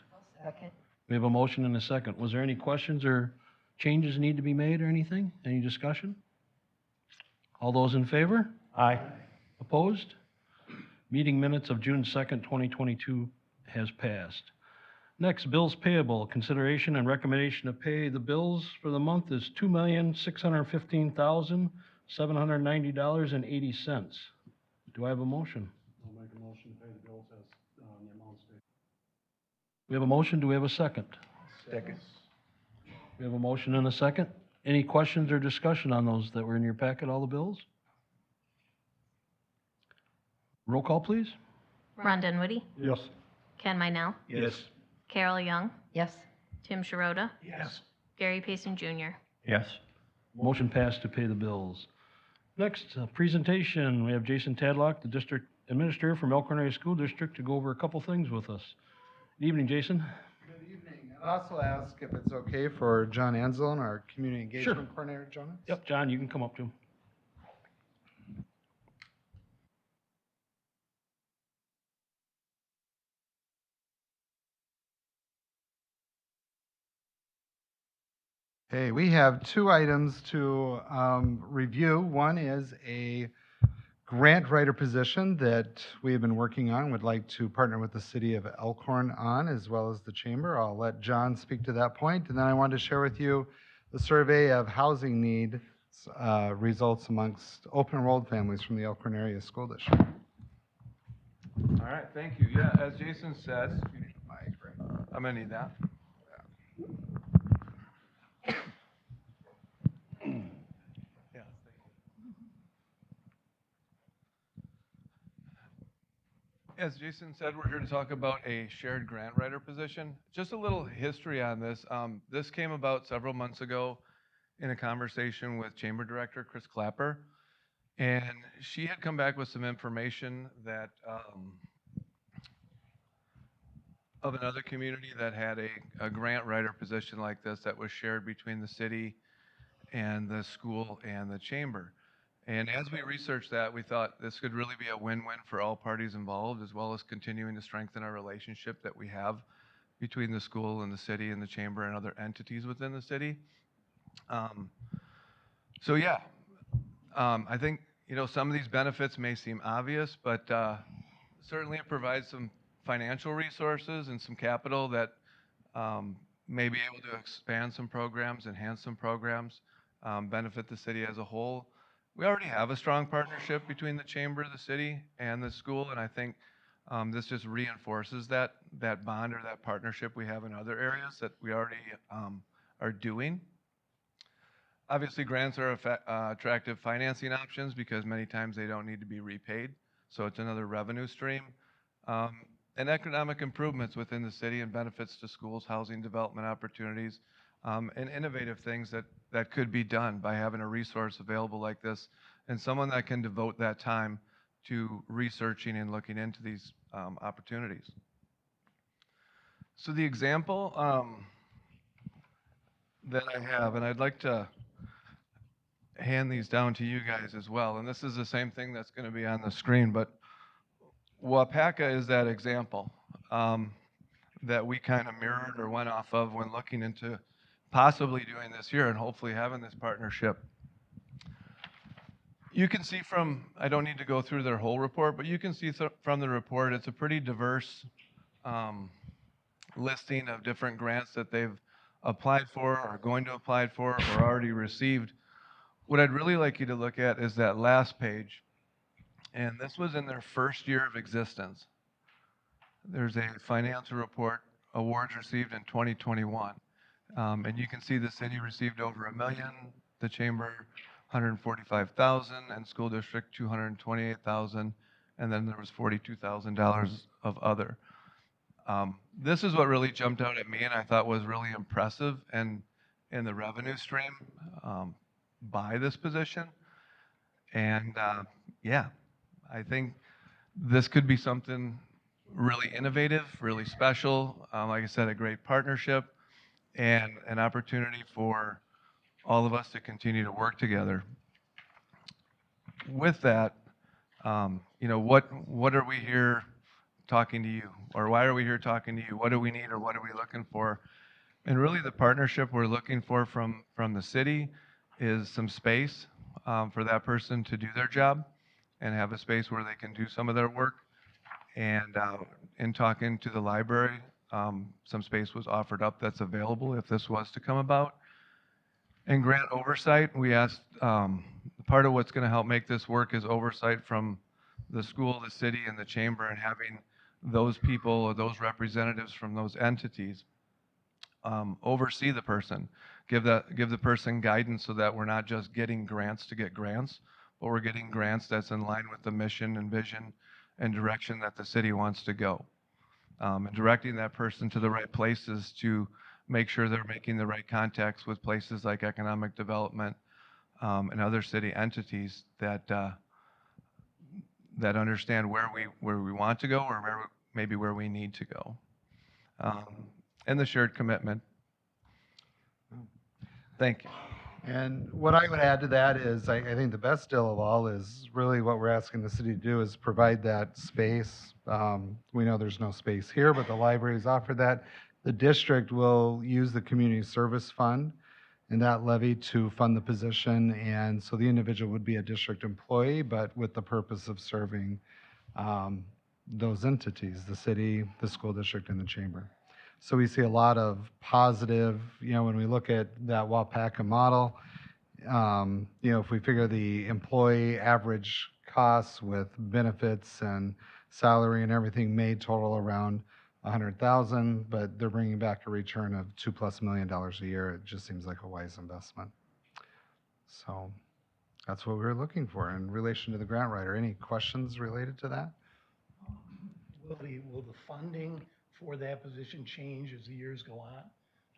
Second. We have a motion and a second. Was there any questions or changes need to be made or anything? Any discussion? All those in favor? Aye. Opposed? Meeting minutes of June 2nd, 2022 has passed. Next, bills payable. Consideration and recommendation to pay the bills for the month is $2,615,790.80. Do I have a motion? I'll make a motion to pay the bills as the amount stated. We have a motion. Do we have a second? Second. We have a motion and a second. Any questions or discussion on those that were in your packet, all the bills? Roll call, please. Ron Dunwoody. Yes. Ken Minell. Yes. Carol Young. Yes. Tim Sharota. Yes. Gary Payson Jr. Yes. Motion passed to pay the bills. Next, presentation. We have Jason Tadlock, the District Administrator from Elkhorn Area School District, to go over a couple things with us. Good evening, Jason. Good evening. I'd also ask if it's okay for John Anzelon, our Community Engagement Coordinator, join us. Yep, John, you can come up too. Okay, we have 2 items to review. One is a grant writer position that we have been working on, would like to partner with the city of Elkhorn on, as well as the chamber. I'll let John speak to that point. And then I wanted to share with you the survey of housing need results amongst open enrolled families from the Elkhorn Area School District. All right, thank you. Yeah, as Jason said, I'm gonna need that. As Jason said, we're here to talk about a shared grant writer position. Just a little history on this. This came about several months ago in a conversation with Chamber Director Chris Clapper. And she had come back with some information that of another community that had a grant writer position like this that was shared between the city and the school and the chamber. And as we researched that, we thought this could really be a win-win for all parties involved, as well as continuing to strengthen our relationship that we have between the school and the city and the chamber and other entities within the city. I think, some of these benefits may seem obvious, but certainly it provides some financial resources and some capital that may be able to expand some programs, enhance some programs, benefit the city as a whole. We already have a strong partnership between the chamber, the city, and the school, and I think this just reinforces that bond or that partnership we have in other areas that we already are doing. Obviously, grants are attractive financing options because many times they don't need to be repaid, so it's another revenue stream. And economic improvements within the city and benefits to schools, housing development opportunities, and innovative things that could be done by having a resource available like this and someone that can devote that time to researching and looking into these opportunities. So the example that I have, and I'd like to hand these down to you guys as well, and this is the same thing that's going to be on the screen, but Wapaka is that example that we kind of mirrored or went off of when looking into possibly doing this here and hopefully having this partnership. You can see from, I don't need to go through their whole report, but you can see from the report, it's a pretty diverse listing of different grants that they've applied for, are going to apply for, or already received. What I'd really like you to look at is that last page. And this was in their first year of existence. There's a financial report, awards received in 2021. And you can see the city received over $1 million, the chamber $145,000, and school district $228,000, and then there was $42,000 of other. This is what really jumped out at me and I thought was really impressive and in the revenue stream by this position. And yeah, I think this could be something really innovative, really special. Like I said, a great partnership and an opportunity for all of us to continue to work together. With that, you know, what are we here talking to you? Or why are we here talking to you? What do we need or what are we looking for? And really the partnership we're looking for from the city is some space for that person to do their job and have a space where they can do some of their work. And in talking to the library, some space was offered up that's available if this was to come about. And grant oversight, we asked, part of what's going to help make this work is oversight from the school, the city, and the chamber, and having those people or those representatives from those entities oversee the person, give the person guidance so that we're not just getting grants to get grants, but we're getting grants that's in line with the mission and vision and direction that the city wants to go. And directing that person to the right places to make sure they're making the right contacts with places like economic development and other city entities that that understand where we want to go or maybe where we need to go. And the shared commitment. Thank you. And what I would add to that is I think the best deal of all is really what we're asking the city to do is provide that space. We know there's no space here, but the library's offered that. The district will use the community service fund and that levy to fund the position. And so the individual would be a district employee, but with the purpose of serving those entities, the city, the school district, and the chamber. So we see a lot of positive, you know, when we look at that Wapaka model, you know, if we figure the employee average costs with benefits and salary and everything may total around $100,000, but they're bringing back a return of $2+ million a year. It just seems like a wise investment. So that's what we were looking for in relation to the grant writer. Any questions related to that? Will the funding for that position change as the years go on?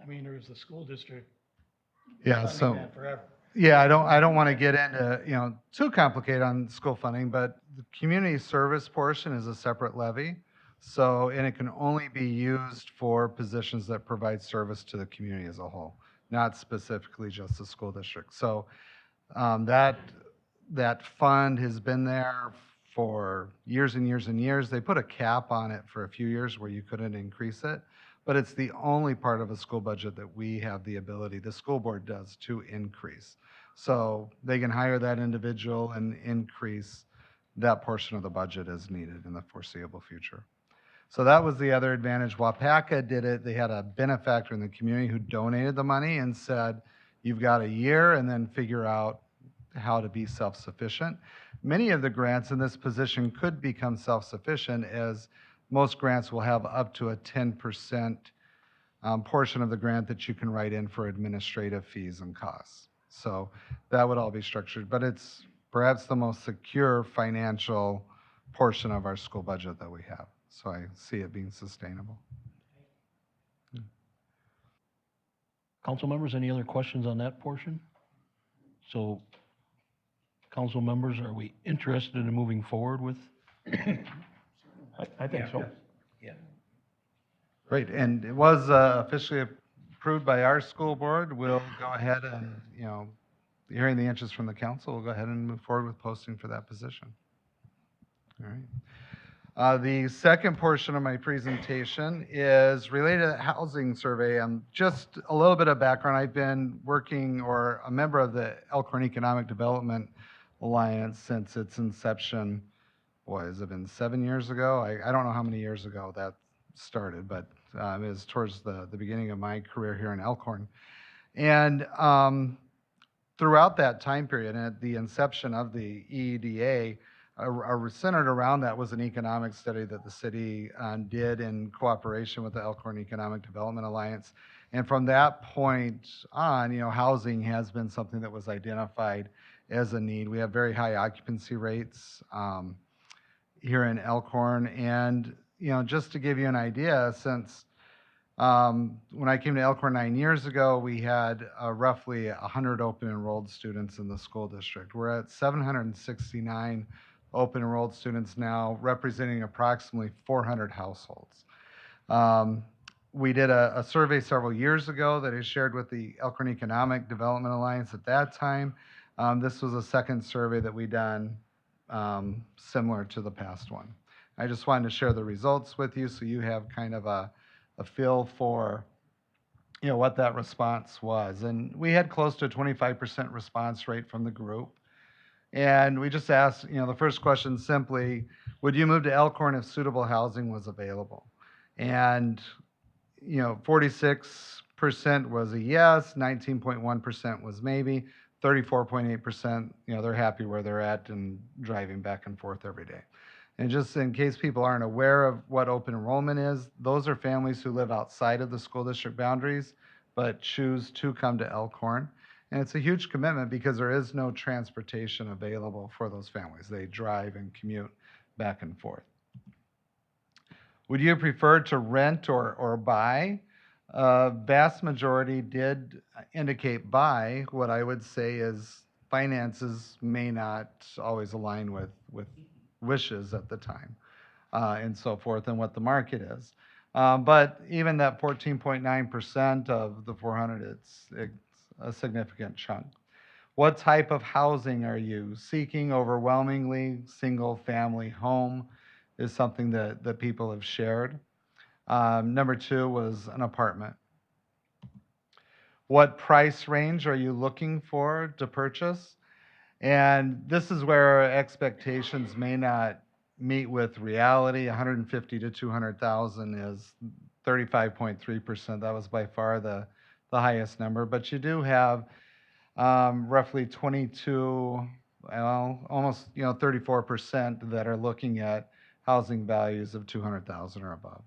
I mean, or is the school district funding that forever? Yeah, I don't want to get into, you know, too complicated on school funding, but the community service portion is a separate levy. So, and it can only be used for positions that provide service to the community as a whole, not specifically just the school district. So that fund has been there for years and years and years. They put a cap on it for a few years where you couldn't increase it, but it's the only part of a school budget that we have the ability, the school board does, to increase. So they can hire that individual and increase that portion of the budget as needed in the foreseeable future. So that was the other advantage. Wapaka did it. They had a benefactor in the community who donated the money and said, you've got a year and then figure out how to be self-sufficient. Many of the grants in this position could become self-sufficient, as most grants will have up to a 10% portion of the grant that you can write in for administrative fees and costs. So that would all be structured, but it's perhaps the most secure financial portion of our school budget that we have. So I see it being sustainable. Council members, any other questions on that portion? So, council members, are we interested in moving forward with? I think so. Yeah. Great, and it was officially approved by our school board. We'll go ahead and, hearing the interest from the council, we'll go ahead and move forward with posting for that position. All right. The second portion of my presentation is related to the housing survey. Just a little bit of background. I've been working or a member of the Elkhorn Economic Development Alliance since its inception. Boy, has it been 7 years ago? I don't know how many years ago that started, but it was towards the beginning of my career here in Elkhorn. And throughout that time period, and at the inception of the EEDA, centered around that was an economic study that the city did in cooperation with the Elkhorn Economic Development Alliance. And from that point on, housing has been something that was identified as a need. We have very high occupancy rates here in Elkhorn. And, just to give you an idea, since when I came to Elkhorn 9 years ago, we had roughly 100 open enrolled students in the school district. We're at 769 open enrolled students now, representing approximately 400 households. We did a survey several years ago that I shared with the Elkhorn Economic Development Alliance at that time. This was a second survey that we done similar to the past one. I just wanted to share the results with you so you have kind of a feel for what that response was. And we had close to a 25% response rate from the group. And we just asked, the first question simply, would you move to Elkhorn if suitable housing was available? And, 46% was a yes, 19.1% was maybe, 34.8%, they're happy where they're at and driving back and forth every day. And just in case people aren't aware of what open enrollment is, those are families who live outside of the school district boundaries, but choose to come to Elkhorn. And it's a huge commitment because there is no transportation available for those families. They drive and commute back and forth. Would you prefer to rent or buy? Vast majority did indicate buy. What I would say is finances may not always align with wishes at the time and so forth and what the market is. But even that 14.9% of the 400, it's a significant chunk. What type of housing are you seeking? Overwhelmingly, single family home is something that people have shared. Number 2 was an apartment. What price range are you looking for to purchase? And this is where expectations may not meet with reality. 150 to 200,000 is 35.3%. That was by far the highest number. But you do have roughly 22, almost 34% that are looking at housing values of 200,000 or above.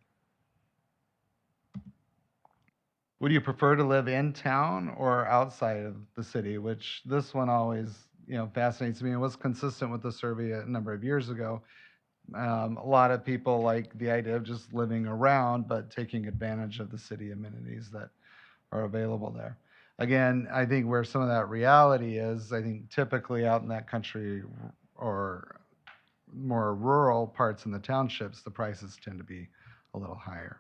Would you prefer to live in town or outside of the city? Which this one always fascinates me. It was consistent with the survey a number of years ago. A lot of people like the idea of just living around, but taking advantage of the city amenities that are available there. Again, I think where some of that reality is, I think typically out in that country or more rural parts in the townships, the prices tend to be a little higher.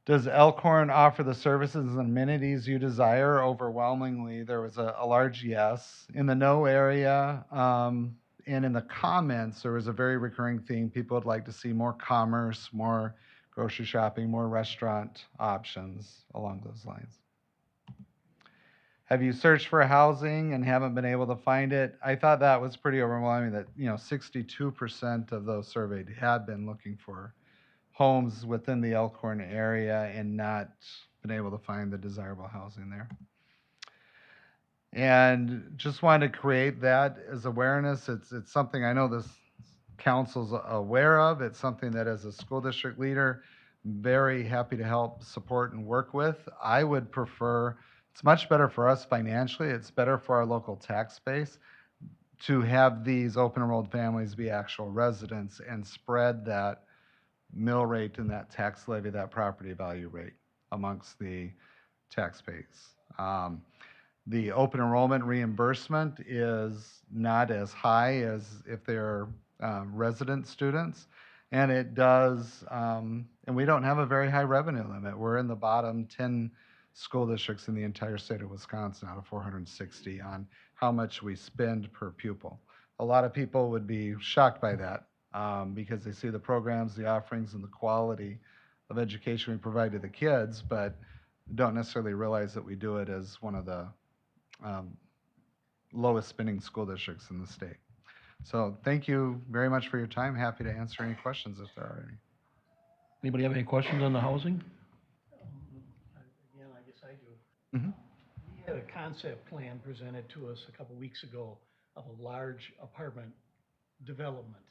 Does Elkhorn offer the services and amenities you desire? Overwhelmingly, there was a large yes. In the no area and in the comments, there was a very recurring theme. People would like to see more commerce, more grocery shopping, more restaurant options along those lines. Have you searched for housing and haven't been able to find it? I thought that was pretty overwhelming that 62% of those surveyed had been looking for homes within the Elkhorn area and not been able to find the desirable housing there. And just wanted to create that as awareness. It's something I know this council's aware of. It's something that as a school district leader, I'm very happy to help support and work with. I would prefer, it's much better for us financially, it's better for our local tax base to have these open enrolled families be actual residents and spread that mill rate and that tax levy, that property value rate amongst the tax base. The open enrollment reimbursement is not as high as if they're resident students. And it does, and we don't have a very high revenue limit. We're in the bottom 10 school districts in the entire state of Wisconsin out of 460 on how much we spend per pupil. A lot of people would be shocked by that because they see the programs, the offerings, and the quality of education we provide to the kids, but don't necessarily realize that we do it as one of the lowest spending school districts in the state. So thank you very much for your time. Happy to answer any questions if there are any. Anybody have any questions on the housing? Again, I guess I do. Mm-hmm. We had a concept plan presented to us a couple weeks ago of a large apartment development.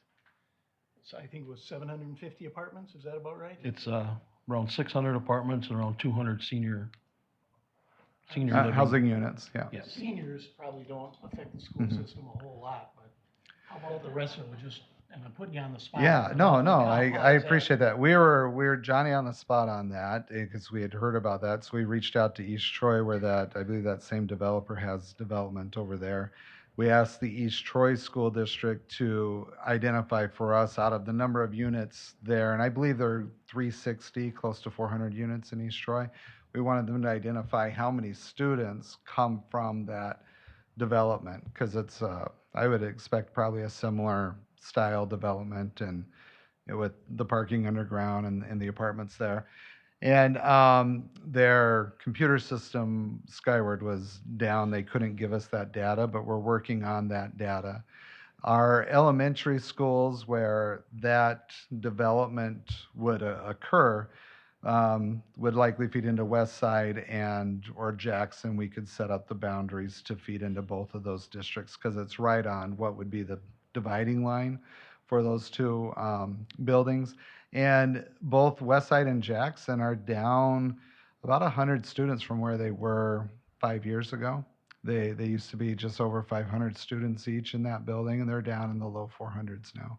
So I think it was 750 apartments, is that about right? It's around 600 apartments and around 200 senior living. Housing units, yeah. Yes. Seniors probably don't affect the school Mhm. system a whole lot, but how about the rest of it? Just, and I'm putting you on the spot. Yeah, no, I apologize. appreciate that. We were Johnny on the spot on that because we had heard about that. So we reached out to East Troy where I believe that same developer has development over there. We asked the East Troy School District to identify for us out of the number of units there, and I believe there are 360, close to 400 units in East Troy. We wanted them to identify how many students come from that development because it's, I would expect probably a similar style development and with the parking underground and the apartments there. And their computer system, Skyward, was down. They couldn't give us that data, but we're working on that data. Our elementary schools where that development would occur would likely feed into West Side or Jackson. We could set up the boundaries to feed into both of those districts because it's right on what would be the dividing line for those two buildings. And both Westside and Jackson are down about 100 students from where they were 5 years ago. They used to be just over 500 students each in that building, and they're down in the low 400s now.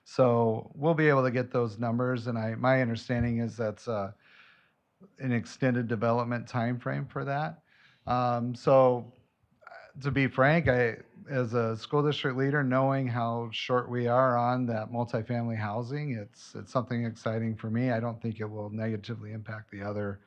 So we'll be able to get those numbers, and my understanding is that's an extended development time frame for that. So to be frank, as a school district leader, knowing how short we are on that multifamily housing, it's something exciting for me. I don't think it will negatively impact the other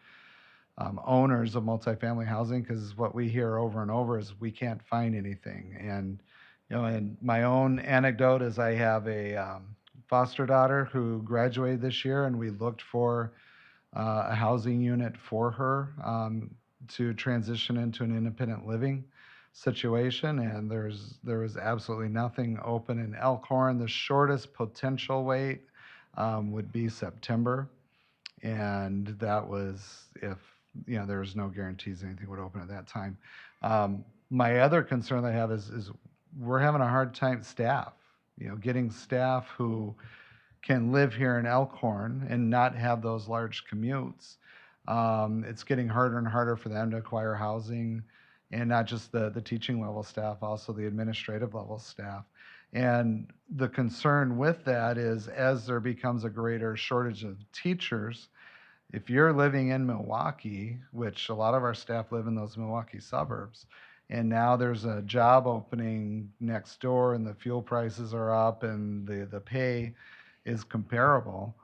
owners of multifamily housing because what we hear over and over is we can't find anything. And and my own anecdote is I have a foster daughter who graduated this year, and we looked for a housing unit for her to transition into an independent living situation, and there was absolutely nothing open in Elkhorn. The shortest potential wait would be September, and that was if there was no guarantees anything would open at that time. My other concern I have is we're having a hard time getting staff who can live here in Elkhorn and not have those large commutes. It's getting harder and harder for them to acquire housing. And not just the teaching level staff, also the administrative level staff. And the concern with that is as there becomes a greater shortage of teachers, if you're living in Milwaukee, which a lot of our staff live in those Milwaukee suburbs, and now there's a job opening next door and the fuel prices are up and the pay is comparable,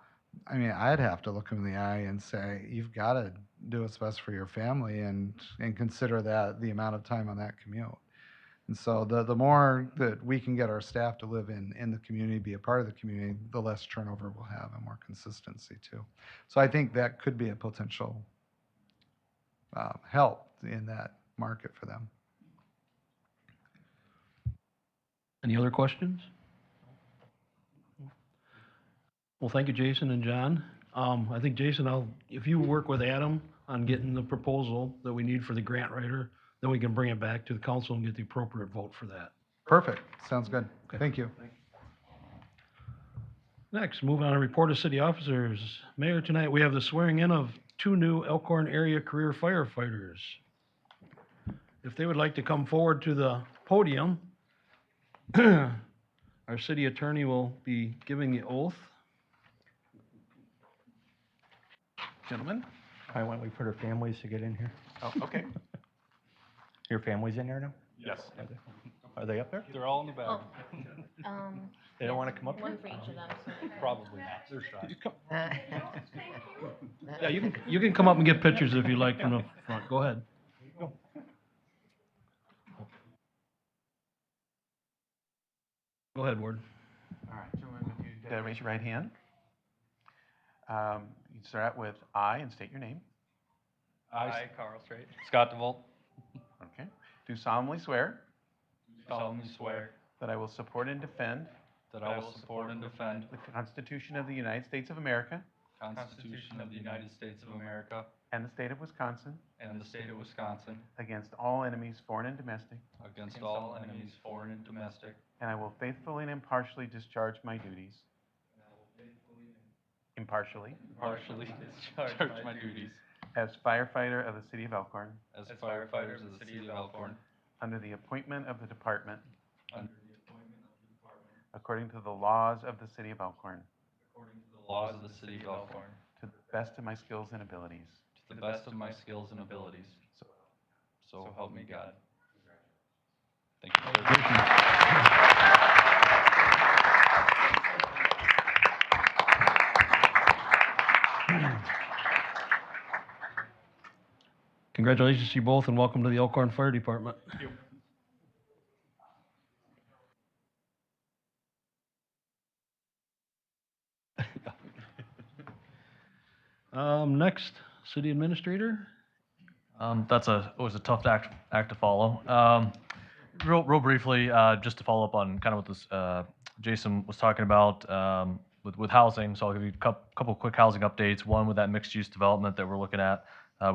I mean, I'd have to look them in the eye and say, you've got to do what's best for your family and consider that the amount of time on that commute. And so the more that we can get our staff to live in the community, be a part of the community, the less turnover we'll have and more consistency too. So I think that could be a potential help in that market for them. Any other questions? Well, thank you, Jason and John. I think, Jason, if you work with Adam on getting the proposal that we need for the grant writer. Then we can bring it back to the council and get the appropriate vote for that. Perfect. Sounds good. Thank you. Next, move on to report of city officers. Mayor, tonight we have the swearing in of 2 new Elkhorn area career firefighters. If they would like to come forward to the podium, our city attorney will be giving the oath. Gentlemen. Why don't we put our families to get in here? Oh, okay. Your family's in there now? Yes. Are they up there? They're all in the back. They don't want to come up One here? for each of them. Probably not. They're shy. Yeah, you can come up and get pictures if you like from the front. Go ahead. Go ahead, Ward. All right, gentlemen, if you'd raise your right hand. You start out with I and state your name. I, Carl Strait. Scott DeVolt. Okay. Do solemnly swear solemnly swear that I will support and defend that I will support and defend the Constitution of the United States of America the Constitution of the United States of America and the state of Wisconsin and the state of Wisconsin against all enemies, foreign and domestic, against all enemies, foreign and domestic, and I will faithfully and impartially discharge my duties. Impartially. partially discharge my duties As firefighter of the city of Elkhorn. as firefighters of the city of Elkhorn Under the appointment of the department. under the appointment of the department According to the laws of the city of Elkhorn. according to the laws of the city of Elkhorn To the best of my skills and abilities. to the best of my skills and abilities. So help me God. Thank you. Congratulations to you both and welcome to the Elkhorn Fire Department. Thank you. Next, city administrator. It was a tough act to follow. Real briefly, just to follow up on kind of what this Jason was talking about with housing. So I'll give you a couple quick housing updates. One with that mixed use development that we're looking at.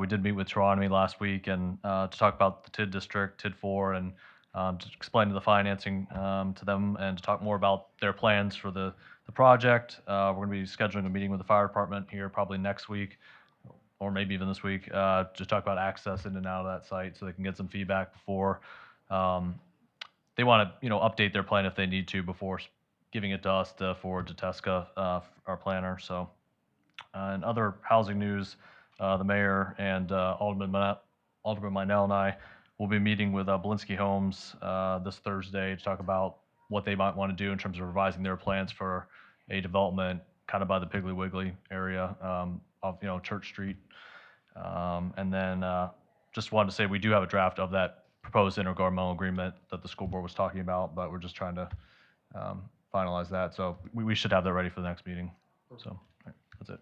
We did meet with Toronto last week and to talk about the TID district, TID 4, and to explain the financing to them and to talk more about their plans for the project. We're going to be scheduling a meeting with the fire department here probably next week, or maybe even this week, just talk about access in and out of that site so they can get some feedback before they want to, update their plan if they need to before giving it to us to forward to Tesca, our planner. So, and other housing news, the mayor and Alderman Meinel and I will be meeting with Belinsky Homes this Thursday to talk about what they might want to do in terms of revising their plans for a development kind of by the Piggly Wiggly area of Church Street. And then just wanted to say we do have a draft of that proposed intergovernmental agreement that the school board was talking about, but we're just trying to finalize that. So we should have that ready for the next meeting. So all right, that's it.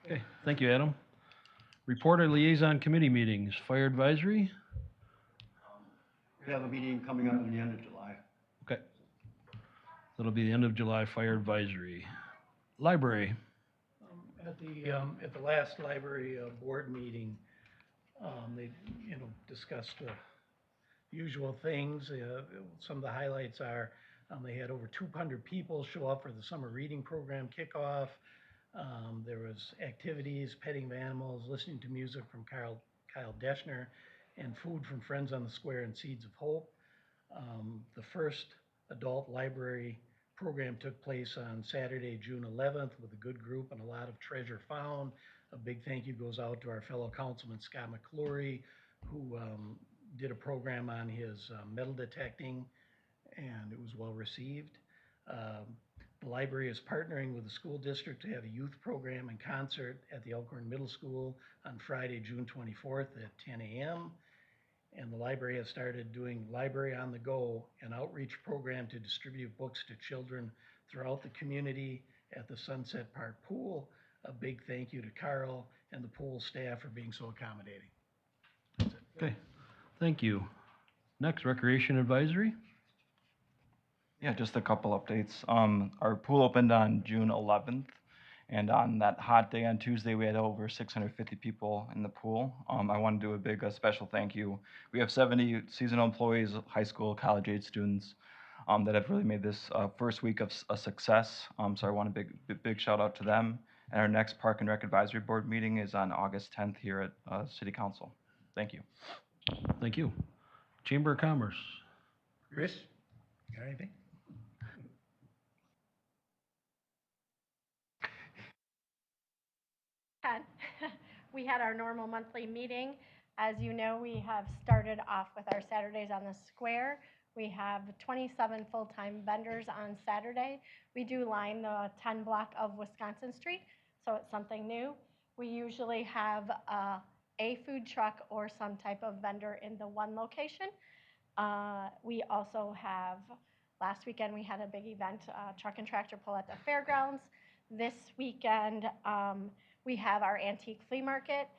Okay, thank you, Adam. Reporter liaison committee meetings, fire advisory. We have a meeting coming up in the end of July. Okay. That'll be the end of July, fire advisory. Library. At the last library board meeting, they, discussed the usual things. Some of the highlights are, they had over 200 people show up for the summer reading program kickoff. There was activities, petting of animals, listening to music from Kyle Deschner, and food from Friends on the Square and Seeds of Hope. The first adult library program took place on Saturday, June 11th with a good group and a lot of treasure found. A big thank you goes out to our fellow councilman, Scott McClory, who did a program on his metal detecting, and it was well received. The library is partnering with the school district to have a youth program and concert at the Elkhorn Middle School on Friday, June 24th at 10 a.m. And the library has started doing Library on the Go, an outreach program to distribute books to children throughout the community at the Sunset Park Pool. A big thank you to Carl and the pool staff for being so accommodating. That's it. Okay, thank you. Next, recreation advisory. Yeah, just a couple updates. Our pool opened on June 11th, And on that hot day on Tuesday, we had over 650 people in the pool. I want to do a big special thank you. We have 70 seasonal employees, high school, college age students that have really made this first week of a success. So I want a big shout out to them. And our next Park and Rec Advisory Board meeting is on August 10th here at City Council. Thank you. Thank you. Chamber of Commerce. Chris, got anything? We had our normal monthly meeting. As you know, we have started off with our Saturdays on the Square. We have 27 full-time vendors on Saturday. We do line the 10 block of Wisconsin Street, so it's something new. We usually have a food truck or some type of vendor in the one location. We also have, last weekend we had a big event, truck and tractor pull at the fairgrounds. This weekend, we have our antique flea market,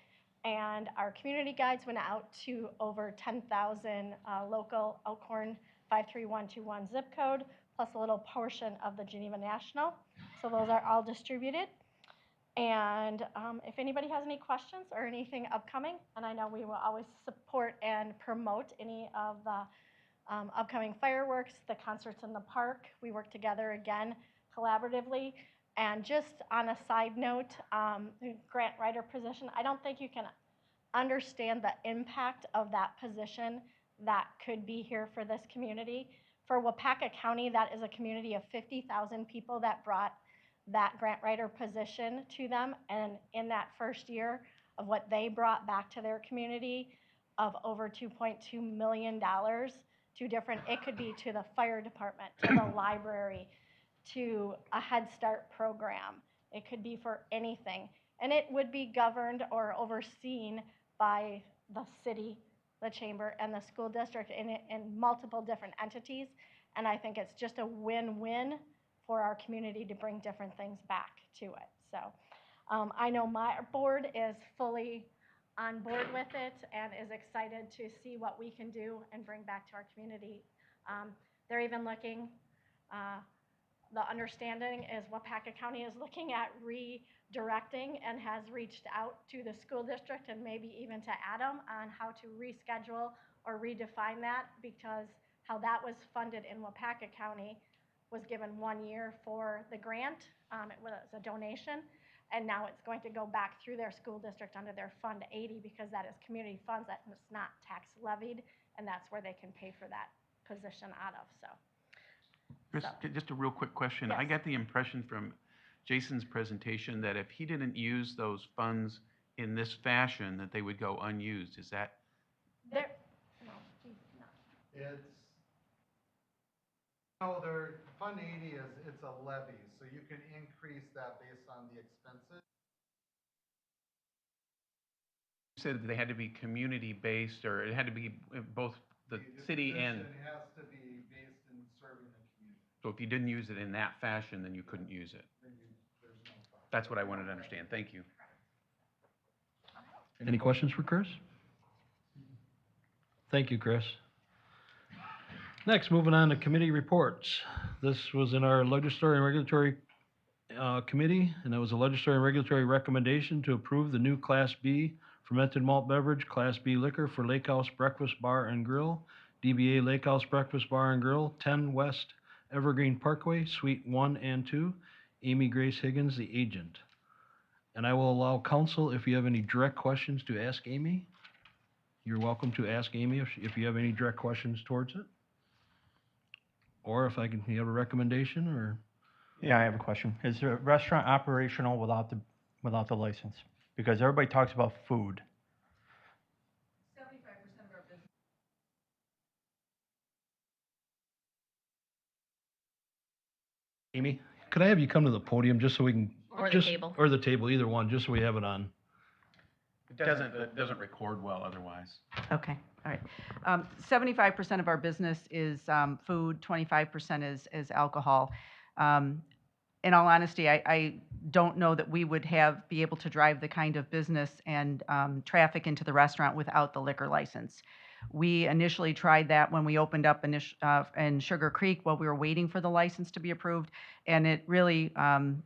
and our community guides went out to over 10,000 local Elkhorn 53121 zip code, plus a little portion of the Geneva National. So those are all distributed. And if anybody has any questions or anything upcoming, and I know we will always support and promote any of the upcoming fireworks, the concerts in the park. We work together again collaboratively. And just on a side note, grant writer position, I don't think you can understand the impact of that position that could be here for this community. For Wapaka County, that is a community of 50,000 people that brought that grant writer position to them. And in that first year of what they brought back to their community of over $2.2 million to different, it could be to the fire department, to the library, to a Head Start program. It could be for anything. And it would be governed or overseen by the city, the chamber, and the school district in multiple different entities. And I think it's just a win-win for our community to bring different things back to it. So I know my board is fully on board with it and is excited to see what we can do and bring back to our community. They're even looking, the understanding is Wapaka County is looking at redirecting and has reached out to the school district and maybe even to Adam on how to reschedule or redefine that, because how that was funded in Wapaka County was given 1 year for the grant. It was a donation, and now it's going to go back through their school district under their Fund 80, because that is community funds that is not tax levied, and that's where they can pay for that position out of. So. Chris, just a real quick question. I got the impression from Jason's presentation that if he didn't use those funds in this fashion, that they would go unused. Is that? There, no, geez, no. It's, no, their Fund 80 it's a levy, so you can increase that based on the expenses. You said that they had to be community-based, or it had to be both the city and. It has to be based in serving the community. So if you didn't use it in that fashion, then you couldn't use it. There's no problem. That's what I wanted to understand. Thank you. Any questions for Chris? Thank you, Chris. Next, moving on to committee reports. This was in our legislative and regulatory committee, and it was a legislative and regulatory recommendation to approve the new Class B fermented malt beverage, Class B liquor for Lake House Breakfast Bar and Grill, DBA Lake House Breakfast Bar and Grill, 10 West Evergreen Parkway, Suite 1 and 2, Amy Grace Higgins, the agent. And I will allow council, if you have any direct questions, to ask Amy. You're welcome to ask Amy if you have any direct questions towards it. Or if you have a recommendation, or? Yeah, I have a question. Is the restaurant operational without the license? Because everybody talks about food. 75% of our business. Amy, could I have you come to the podium just so we can? Or the table. Or the table, either one, just so we have it on. It doesn't record well otherwise. Okay, all right. 75% of our business is food, 25% is alcohol. In all honesty, I don't know that we would be able to drive the kind of business and traffic into the restaurant without the liquor license. We initially tried that when we opened up in Sugar Creek while we were waiting for the license to be approved. And it really,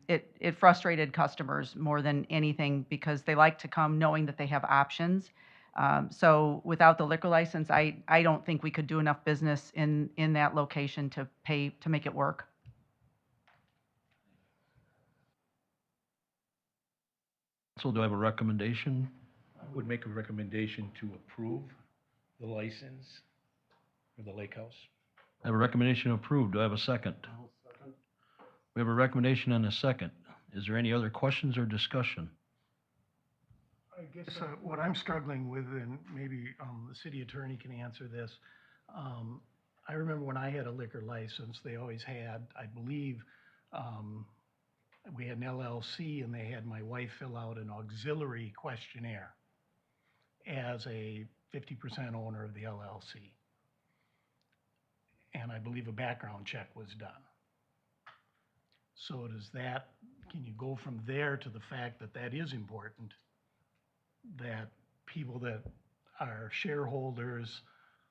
it frustrated customers more than anything because they like to come knowing that they have options. So without the liquor license, I don't think we could do enough business in that location to make it work. So do I have a recommendation? I would make a recommendation to approve the license for the lake house. I have a recommendation approved. Do I have a second? We have a recommendation and a second. Is there any other questions or discussion? I guess what I'm struggling with, and maybe the city attorney can answer this. I remember when I had a liquor license, they always had, I believe, we had an LLC and they had my wife fill out an auxiliary questionnaire as a 50% owner of the LLC. And I believe a background check was done. So does that, can you go from there to the fact that that is important, that people that are shareholders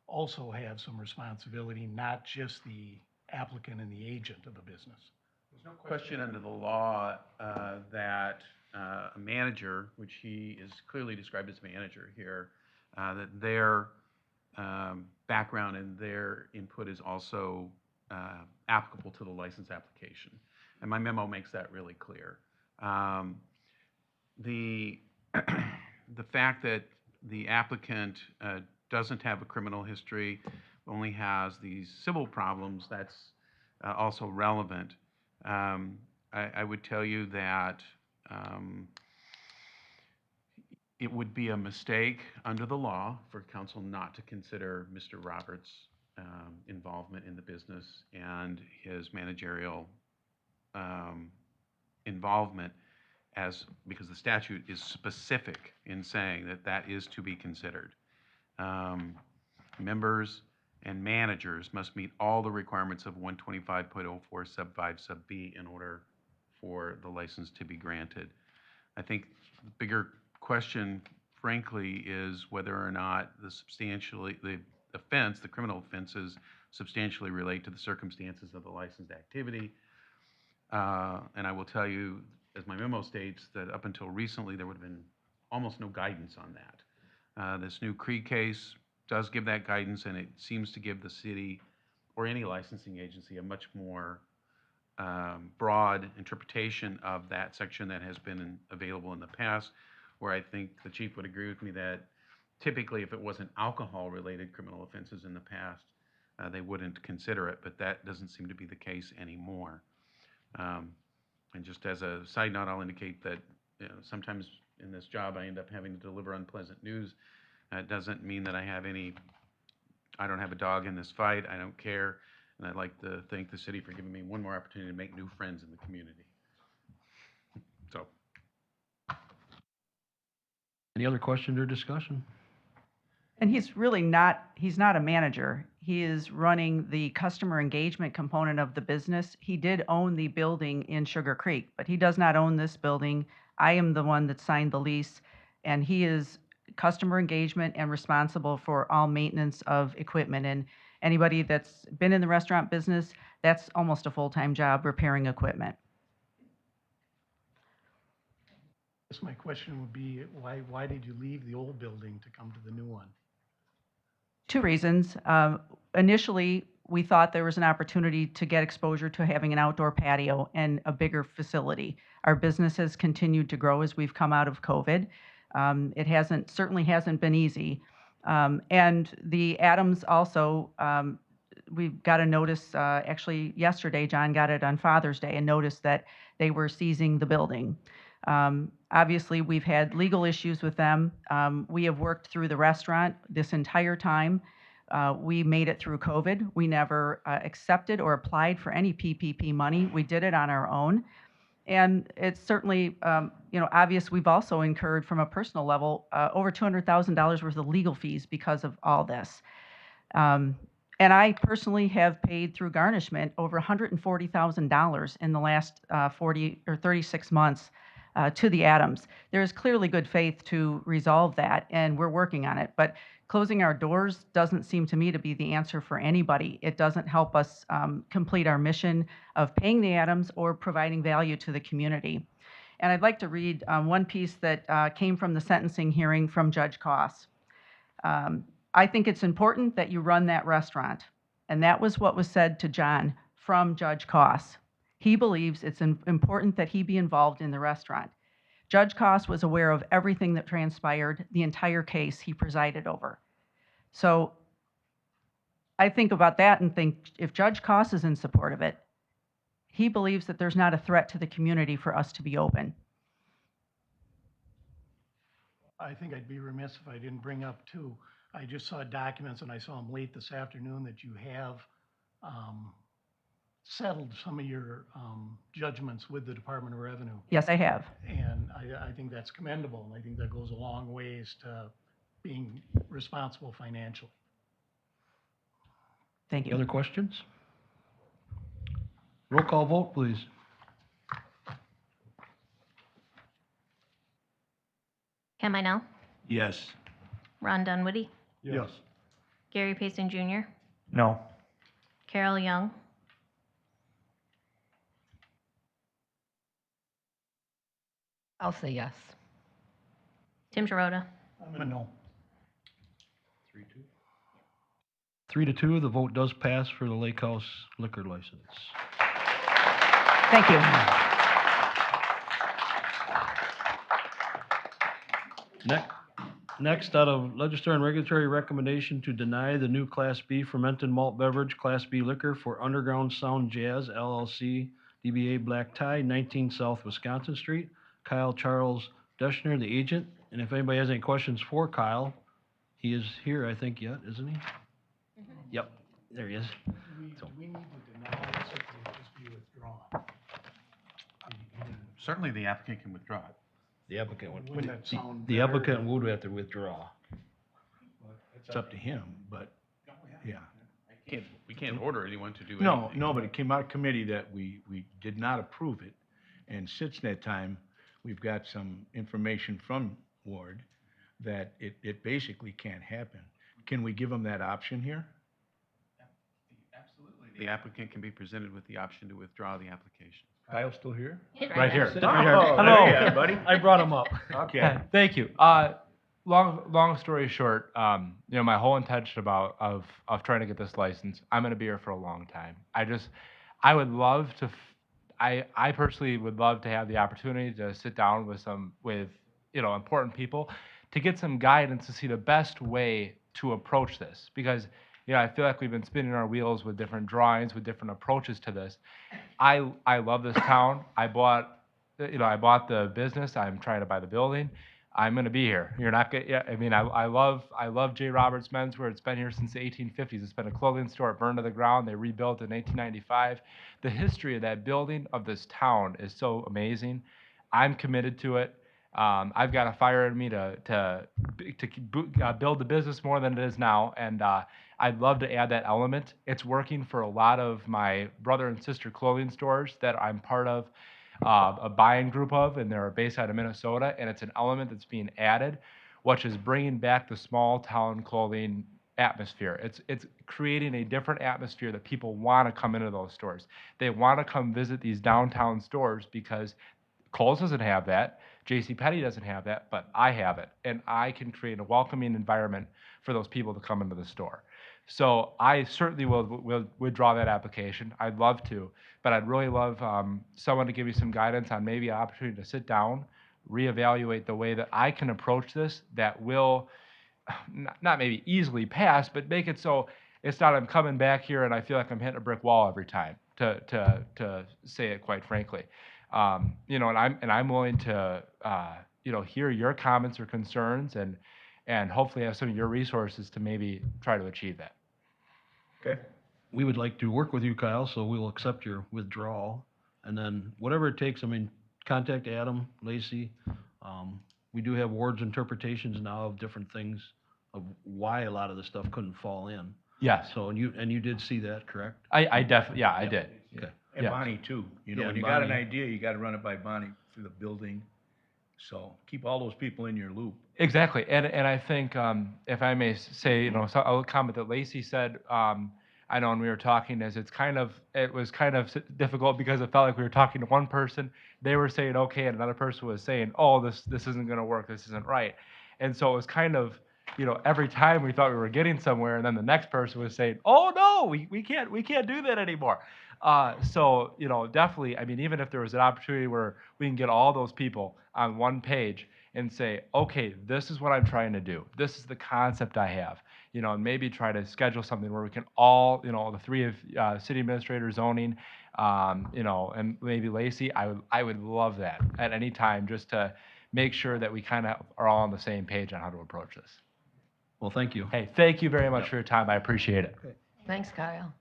also have some responsibility, not just the applicant and the agent of a business? There's no question under the law that a manager, which he is clearly described as manager here, that their background and their input is also applicable to the license application. And my memo makes that really clear. The fact that the applicant doesn't have a criminal history, only has these civil problems, that's also relevant. I would tell you that it would be a mistake under the law for council not to consider Mr. Roberts' involvement in the business and his managerial involvement, because the statute is specific in saying that that is to be considered. Members and managers must meet all the requirements of 125.04 sub 5 sub B in order for the license to be granted. I think the bigger question, frankly, is whether or not the offense, the criminal offenses, substantially relate to the circumstances of the licensed activity. And I will tell you, as my memo states, that up until recently there would have been almost no guidance on that. This new Cree case does give that guidance, and it seems to give the city or any licensing agency a much more broad interpretation of that section that has been available in the past, where I think the chief would agree with me that typically if it wasn't alcohol-related criminal offenses in the past, they wouldn't consider it, but that doesn't seem to be the case anymore. And just as a side note, I'll indicate that sometimes in this job I end up having to deliver unpleasant news. It doesn't mean that I don't have a dog in this fight. I don't care. And I'd like to thank the city for giving me one more opportunity to make new friends in the community. So. Any other questions or discussion? And he's not a manager. He is running the customer engagement component of the business. He did own the building in Sugar Creek, but he does not own this building. I am the one that signed the lease, and he is customer engagement and responsible for all maintenance of equipment. And anybody that's been in the restaurant business, that's almost a full-time job, repairing equipment. I guess my question would be, why did you leave the old building to come to the new one? Two reasons. Initially, we thought there was an opportunity to get exposure to having an outdoor patio and a bigger facility. Our business has continued to grow as we've come out of COVID. It certainly hasn't been easy. And the Adams also, we got a notice, actually yesterday, John got it on Father's Day, and noticed that they were seizing the building. Obviously, we've had legal issues with them. We have worked through the restaurant this entire time. We made it through COVID. We never accepted or applied for any PPP money. We did it on our own. And it's certainly, obvious we've also incurred from a personal level over $200,000 worth of legal fees because of all this. And I personally have paid through garnishment over $140,000 in the last 36 months to the Adams. There is clearly good faith to resolve that, and we're working on it. But closing our doors doesn't seem to me to be the answer for anybody. It doesn't help us complete our mission of paying the Adams or providing value to the community. And I'd like to read one piece that came from the sentencing hearing from Judge Koss. I think it's important that you run that restaurant. And that was what was said to John from Judge Koss. He believes it's important that he be involved in the restaurant. Judge Koss was aware of everything that transpired, the entire case he presided over. So I think about that and think if Judge Koss is in support of it, he believes that there's not a threat to the community for us to be open. I think I'd be remiss if I didn't bring up too, I just saw documents and I saw them late this afternoon that you have settled some of your judgments with the Department of Revenue. Yes, I have. And I think that's commendable, and I think that goes a long ways to being responsible financially. Thank you. Any other questions? Roll call vote, please. Ken Minell, Yes. Ron Dunwoody, Yes. Gary Payson Jr., No. Carol Young, I'll say yes. Tim Sharota, I'm a no. 3-2, the vote does pass for the Lake House liquor license. Thank you. Next, out of legislature and regulatory recommendation to deny the new Class B fermented malt beverage, Class B liquor for Underground Sound Jazz LLC, DBA Black Tie, 19 South Wisconsin Street. Kyle Charles Deschner, the agent. And if anybody has any questions for Kyle, he is here, I think, yet, isn't he? Yep, there he is. Do we need to deny it, so it can just be withdrawn? Certainly the applicant can withdraw it. The applicant would. Wouldn't that sound The better? applicant would have to withdraw. It's up to him, but, yeah. We can't order anyone to do anything. No, but it came out of committee that we did not approve it. And since that time, we've got some information from Ward that it basically can't happen. Can we give them that option here? Absolutely. The applicant can be presented with the option to withdraw the application. Kyle's still here? Right here. Hello. Hello, buddy. I brought him up. Okay. Thank you. Long story short, my whole intention of trying to get this license, I'm going to be here for a long time. I would love to, I personally would love to have the opportunity to sit down with important people to get some guidance to see the best way to approach this, because I feel like we've been spinning our wheels with different drawings, with different approaches to this. I love this town. I bought the business. I'm trying to buy the building. I'm going to be here. You're not going. Yeah, I love J. Roberts Menswear. It's been here since the 1850s. It's been a clothing store. It burned to the ground. They rebuilt in 1895. The history of that building, of this town, is so amazing. I'm committed to it. I've got a fire in me to build the business more than it is now, and I'd love to add that element. It's working for a lot of my brother and sister clothing stores that I'm part of a buying group of, and they're based out of Minnesota, and it's an element that's being added, which is bringing back the small town clothing atmosphere. It's creating a different atmosphere that people want to come into those stores. They want to come visit these downtown stores because Kohl's doesn't have that. JCPenney doesn't have that, but I have it, and I can create a welcoming environment for those people to come into the store. So I certainly will withdraw that application. I'd love to, but I'd really love someone to give me some guidance on maybe an opportunity to sit down, reevaluate the way that I can approach this that will not maybe easily pass, but make it so it's not I'm coming back here and I feel like I'm hitting a brick wall every time, to say it quite frankly. And I'm willing to hear your comments or concerns and hopefully have some of your resources to maybe try to achieve that. Okay. We would like to work with you, Kyle, so we will accept your withdrawal. And then whatever it takes, contact Adam, Lacey. We do have Ward's interpretations now of different things of why a lot of the stuff couldn't fall in. Yes. So, and you did see that, correct? I definitely, I did. Okay. And Yeah. Bonnie too. Yeah, When and you got an Bonnie. idea, you got to run it by Bonnie through the building So keep all those people in your loop. Exactly, and I think if I may say, so I'll comment that Lacey said. I know when we were talking, it was kind of difficult because it felt like we were talking to one person. They were saying okay, and another person was saying, oh, this isn't going to work. This isn't right, and so it was kind of, every time we thought we were getting somewhere, and then the next person was saying, oh no, we can't do that anymore. So definitely, I mean, even if there was an opportunity where we can get all those people on one page and say, okay, this is what I'm trying to do. This is the concept I have, and maybe try to schedule something where we can all, the three of city administrator, zoning, and maybe Lacey, I would love that at any time, just to make sure that we kind of are all on the same page on how to approach this. Well, thank you. Hey, thank you very much for your time. I appreciate it. Thanks, Kyle.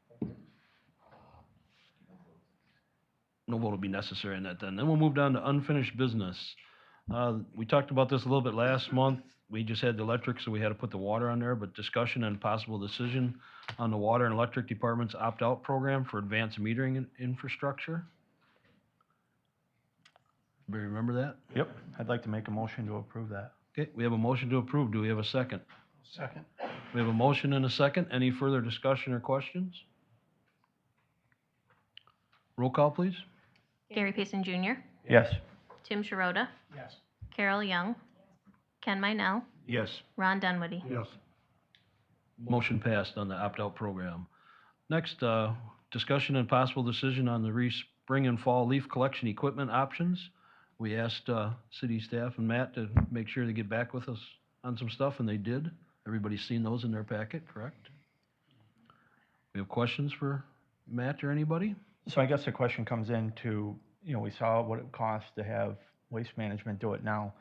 No vote will be necessary on that then. Then we'll move down to unfinished business. We talked about this a little bit last month. We just had the electric, so we had to put the water on there, but discussion and possible decision on the water and electric department's opt-out program for advanced metering infrastructure. Everybody remember that? Yep, I'd like to make a motion to approve that. Okay, we have a motion to approve. Do we have a second? Second. We have a motion and a second. Any further discussion or questions? Roll call, please. Gary Payson Jr., Yes. Tim Sharota, Yes. Carol Young, Ken Minell, Yes. Ron Dunwoody. Yes. Motion passed on the opt-out program. Next, discussion and possible decision on the Reese spring and fall leaf collection equipment options. We asked city staff and Matt to make sure to get back with us on some stuff, and they did. Everybody's seen those in their packet, correct? We have questions for Matt or anybody? So I guess the question comes into, we saw what it costs to have Waste Management do it now.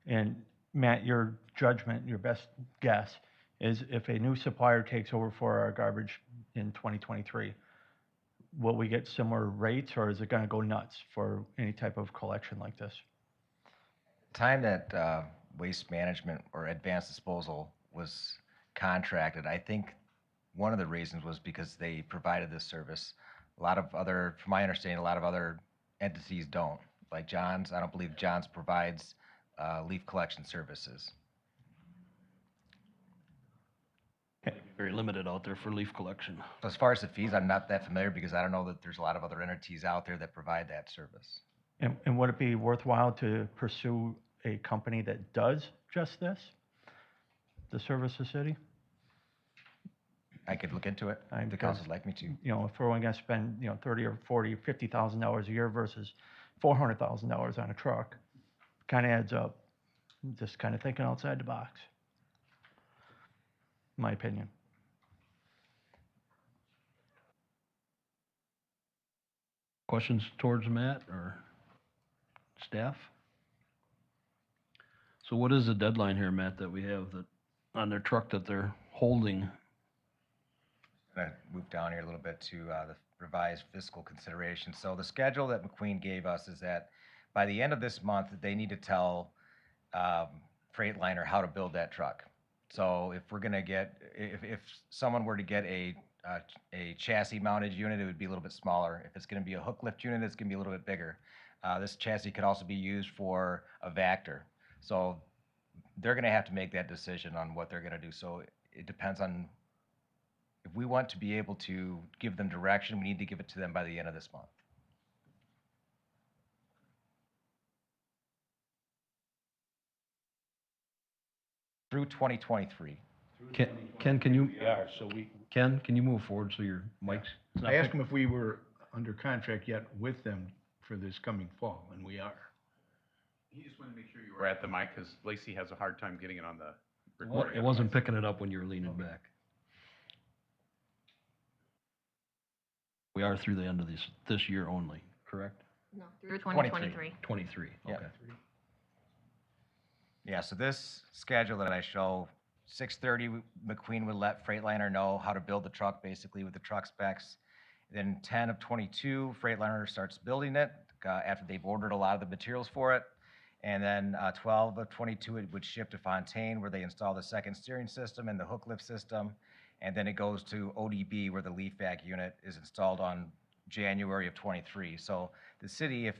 And Matt, your judgment, your best guess is if a new supplier takes over for our garbage in 2023, will we get similar rates, or is it going to go nuts for any type of collection like this? Time that Waste Management or Advanced Disposal was contracted, I think one of the reasons was because they provided this service. A lot of other, from my understanding, a lot of other entities don't. Like John's, I don't believe John's provides leaf collection services. Very limited out there for leaf collection. As far as the fees, I'm not that familiar because I don't know that there's a lot of other entities out there that provide that service. And would it be worthwhile to pursue a company that does just this, to service the city? I could look into it. The council'd like me to. If we're only going to spend, $30 or $40 or $50,000 a year versus $400,000 on a truck, kind of adds up. Just kind of thinking outside the box, in my opinion. Questions towards Matt or staff? So what is the deadline here, Matt, that we have that on their truck that they're holding? I'm going to move down here a little bit to the revised fiscal consideration. So the schedule that McQueen gave us is that by the end of this month, they need to tell Freightliner how to build that truck. So if we're going to get, if someone were to get a chassis mounted unit, it would be a little bit smaller. If it's going to be a hook lift unit, it's going to be a little bit bigger. This chassis could also be used for a Vector. So they're going to have to make that decision on what they're going to do. So it depends on, if we want to be able to give them direction, we need to give it to them by the end of this month. Through 2023. Ken, can you? Yeah, so Ken, can you move forward so your mic's? I asked him if we were under contract yet with them for this coming fall, and we are. He just wanted to make sure you were at the mic because Lacey has a hard time getting it on the Well, recording. it wasn't picking it up when you were leaning back. We are through the end of this year only, correct? No, through 2023. 23, Yeah. okay. Yeah, so this schedule that I show, 6:30, McQueen would let Freightliner know how to build the truck, basically with the truck specs. Then 10 of 22, Freightliner starts building it after they've ordered a lot of the materials for it. And then 12 of 22, it would ship to Fontaine, where they install the second steering system and the hook lift system. And then it goes to ODB, where the leaf vac unit is installed on January of 23. So the city, if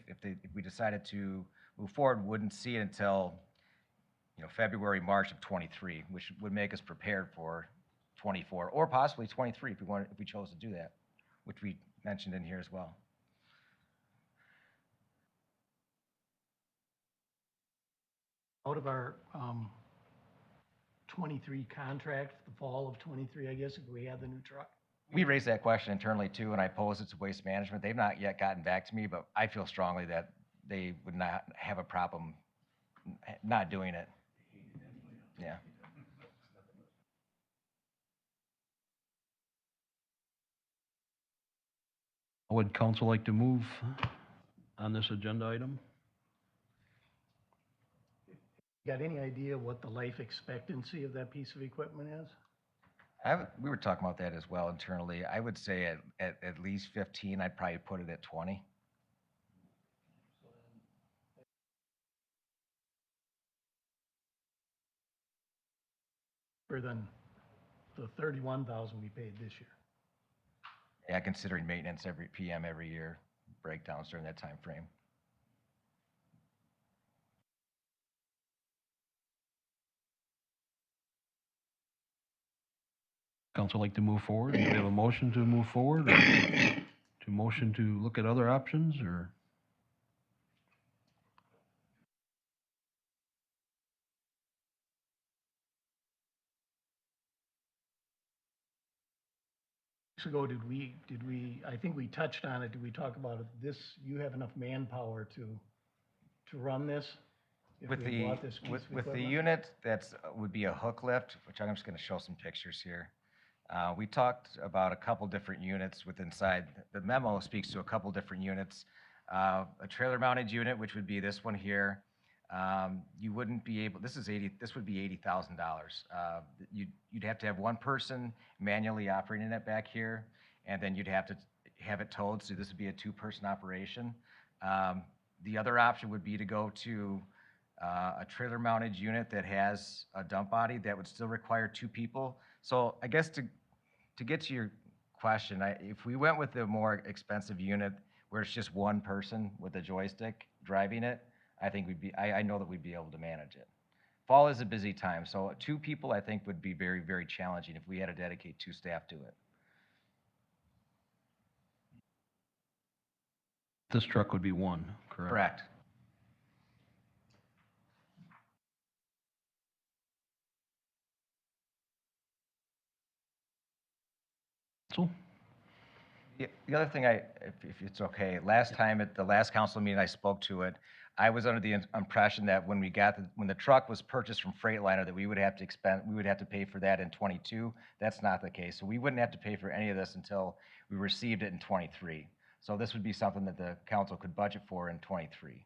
we decided to move forward, wouldn't see it until, February, March of '23, which would make us prepared for '24, or possibly '23 if we chose to do that, which we mentioned in here as well. Out of our 23 contract, the fall of 23, I guess, if we had the new truck? We raised that question internally too, and I posed it to Waste Management. They've not yet gotten back to me, but I feel strongly that they would not have a problem not doing it. Yeah. Would council like to move on this agenda item? Got any idea what the life expectancy of that piece of equipment is? We were talking about that as well internally. I would say at least 15. I'd probably put it at 20. Than the 31,000 we paid this year. Yeah, considering maintenance every PM every year, breakdowns during that time frame. Council like to move forward? Do we have a motion to move forward, or to motion to look at other options, or? Ago, did we, I think we touched on it, did we talk about it, you have enough manpower to run this? If With we the, bought this piece with, of with the equipment? unit, would be a hook lift, which I'm just gonna show some pictures here. We talked about a couple different units inside. The memo speaks to a couple different units. A trailer mounted unit, which would be this one here. You wouldn't be able, this would be $80,000. You'd have to have one person manually operating it back here, and then you'd have to have it towed, so this would be a two-person operation. The other option would be to go to a trailer mounted unit that has a dump body that would still require two people. So I guess to get to your question, if we went with the more expensive unit where it's just one person with a joystick driving it, I think I know that we'd be able to manage it. Fall is a busy time, so two people I think would be very, very challenging if we had to dedicate two staff to it. This truck would be one, correct? Correct. So? The other thing, if it's okay, last time at the last council meeting I spoke to it, I was under the impression that when the truck was purchased from Freightliner, that we would have to pay for that in '22. That's not the case. So we wouldn't have to pay for any of this until we received it in '23. So this would be something that the council could budget for in '23.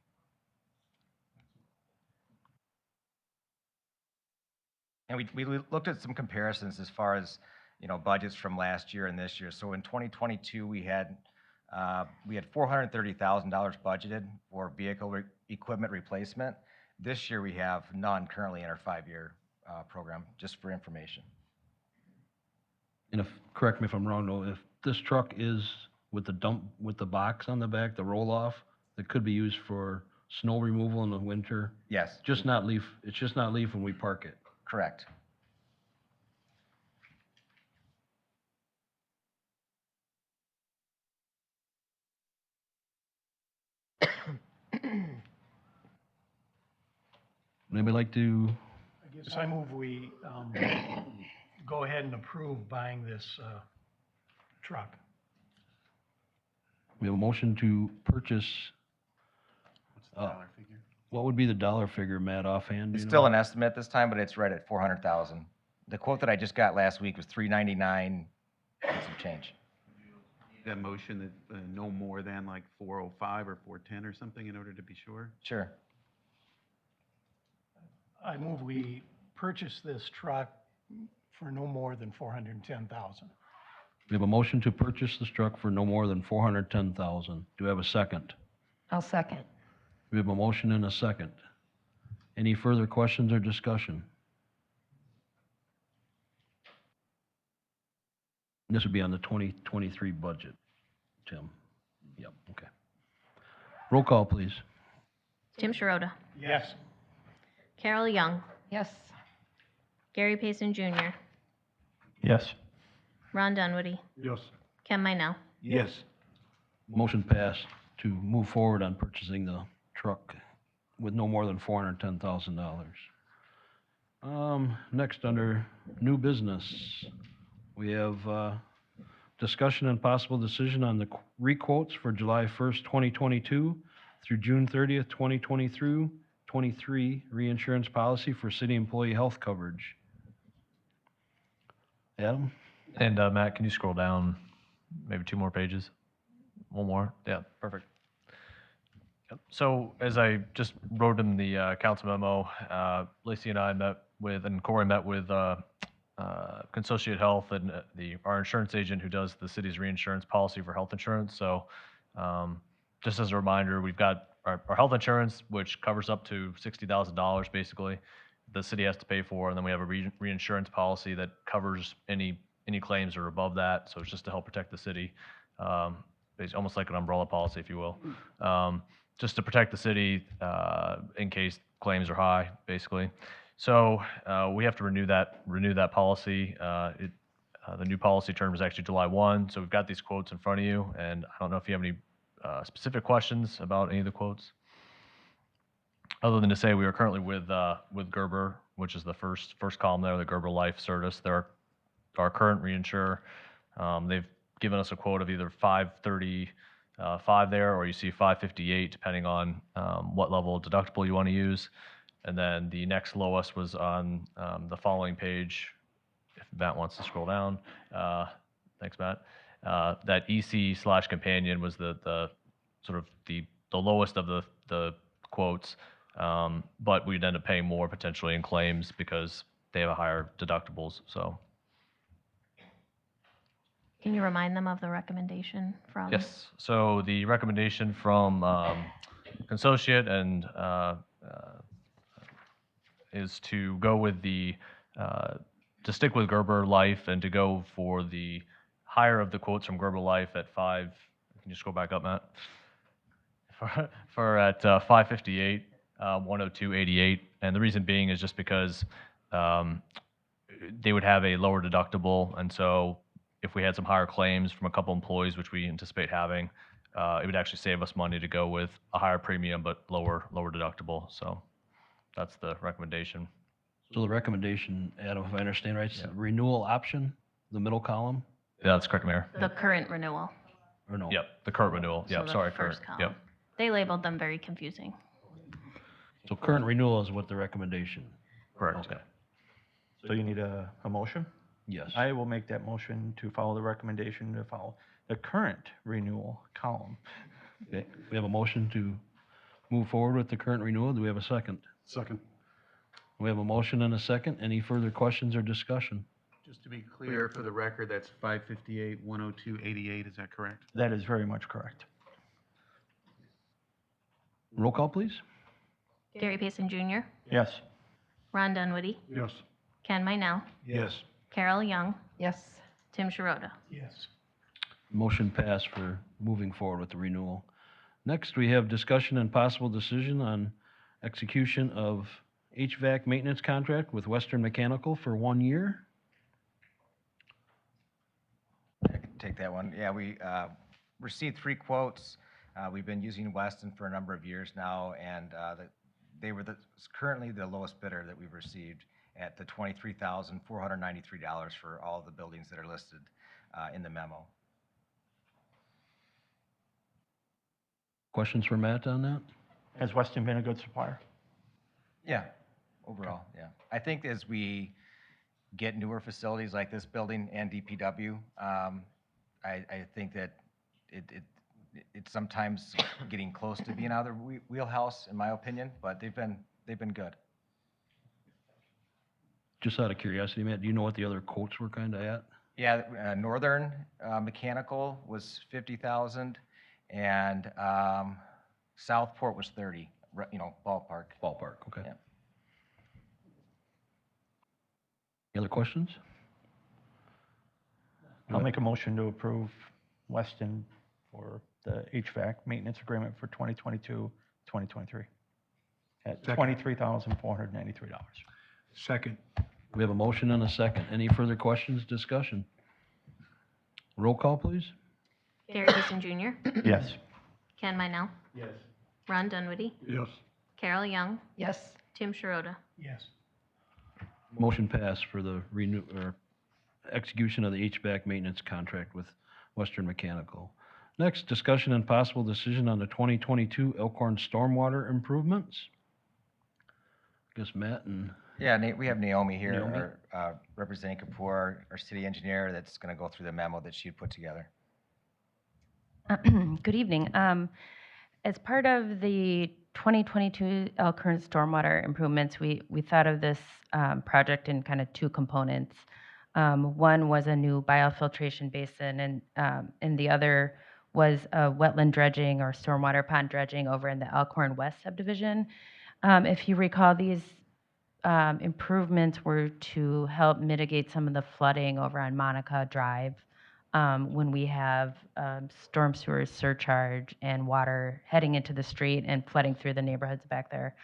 And we looked at some comparisons as far as budgets from last year and this year. So in 2022, we had $430,000 budgeted for vehicle equipment replacement. This year, we have none currently in our 5-year program, just for information. And correct me if I'm wrong, though, if this truck is with the box on the back, the roll-off, that could be used for snow removal in the winter? Yes. It's just not leaf when we park it? Correct. Anybody like to? I guess I move we go ahead and approve buying this truck. We have a motion to purchase. What's the dollar figure? What would be the dollar figure, Matt, offhand? do It's you still know? an estimate this time, but it's right at $400,000. The quote that I just got last week was $399 and some change. That motion that no more than like 405 or 410 or something in order to be sure? Sure. I move we purchase this truck for no more than $410,000. We have a motion to purchase this truck for no more than $410,000. Do we have a second? I'll second. We have a motion and a second. Any further questions or discussion? This would be on the 2023 budget, Tim. Yep, okay. Roll call, please. Tim Sharota, Yes. Carol Young, Yes. Gary Payson Jr., Yes. Ron Dunwoody, Yes. Ken Minell. Yes. Motion passed to move forward on purchasing the truck with no more than $410,000. Next, under new business, we have, discussion and possible decision on the requotes for July 1st, 2022 through June 30th, 2023 reinsurance policy for city employee health coverage. Adam? And Matt, can you scroll down maybe 2 more pages? 1 more? Yeah, perfect. Yep. So as I just wrote in the council memo, Lacey and I met with, and Corey met with Consociate Health and our insurance agent who does the city's reinsurance policy for health insurance. So just as a reminder, we've got our health insurance, which covers up to $60,000 basically, the city has to pay for, and then we have a reinsurance policy that covers any claims that are above that. So it's just to help protect the city, it's almost like an umbrella policy, if you will, just to protect the city in case claims are high, basically. So we have to renew that policy. The new policy term is actually July 1. So we've got these quotes in front of you, and I don't know if you have any specific questions about any of the quotes, other than to say we are currently with Gerber, which is the first column there, the Gerber Life Certus. They're our current reinsurer. They've given us a quote of either $535 there, or you see $558, depending on what level of deductible you want to use. And then the next lowest was on the following page, if Matt wants to scroll down. Thanks, Matt. That EC/companion was the sort of the lowest of the quotes, but we'd end up paying more potentially in claims because they have a higher deductibles. So Can you remind them of the recommendation from? yes. So the recommendation from Consociate and is to go with to stick with Gerber Life and to go for the higher of the quotes from Gerber Life at can you scroll back up, Matt? For at 558, 102.88, and the reason being is just because they would have a lower deductible, and so if we had some higher claims from a couple employees, which we anticipate having, it would actually save us money to go with a higher premium but lower deductible. So that's the recommendation. So the recommendation, Adam, if I understand right, is the renewal option, the middle column? Yeah, that's correct, Mayor. The current renewal. Or no? Yep, the current renewal. So Yep, the sorry, first current. column. Yep. They labeled them very confusing. So current renewal is what the recommendation? Correct. Okay. So you need a motion? Yes. I will make that motion to follow the recommendation to follow the current renewal column. Okay, we have a motion to move forward with the current renewal. Do we have a second? Second. We have a motion and a second. Any further questions or discussion? Just to be clear, for the record, that's 558, 102.88, is that correct? That is very much correct. Roll call, please. Gary Payson Jr., Yes. Ron Dunwoody, Yes. Ken Minell, Yes. Carol Young, Yes. Tim Sharota. Yes. Motion passed for moving forward with the renewal. Next, we have discussion and possible decision on execution of HVAC maintenance contract with Western Mechanical for 1 year. I can take that one. Yeah, we received 3 quotes. We've been using Weston for a number of years now, and they were currently the lowest bidder that we've received at the $23,493 for all of the buildings that are listed in the memo. Questions for Matt on that? Has Weston been a good supplier? Yeah, overall, yeah. I think as we get newer facilities like this building and DPW, I think that it's sometimes getting close to being out of their wheelhouse, in my opinion, but they've been good. Just out of curiosity, Matt, do you know what the other quotes were kind of at? Yeah, Northern Mechanical was 50,000, and Southport was 30. Ballpark. Ballpark, okay. Yeah. Any other questions? I'll make a motion to approve Weston for the HVAC maintenance agreement for 2022, 2023. at Second. $23,493. Second. We have a motion and a second. Any further questions, discussion? Roll call, please. Gary Houston Jr., Yes. Ken Minell, Yes. Ron Dunwoody, Yes. Carol Young, Yes. Tim Sharota. Yes. Motion passed for the execution of the HVAC maintenance contract with Western Mechanical. Next, discussion and possible decision on the 2022 Elkhorn stormwater improvements. Guess Matt and Yeah, we have Naomi here, Naomi? our representing Kapoor, our city engineer, that's going to go through the memo that she put together. Good evening. As part of the 2022 Elkhorn stormwater improvements, we thought of this project in kind of two components. One was a new biofiltration basin, and the other was a wetland dredging or stormwater pond dredging over in the Elkhorn West subdivision. If you recall, these improvements were to help mitigate some of the flooding over on Monica Drive when we have storm sewer surcharge and water heading into the street and flooding through the neighborhoods back there.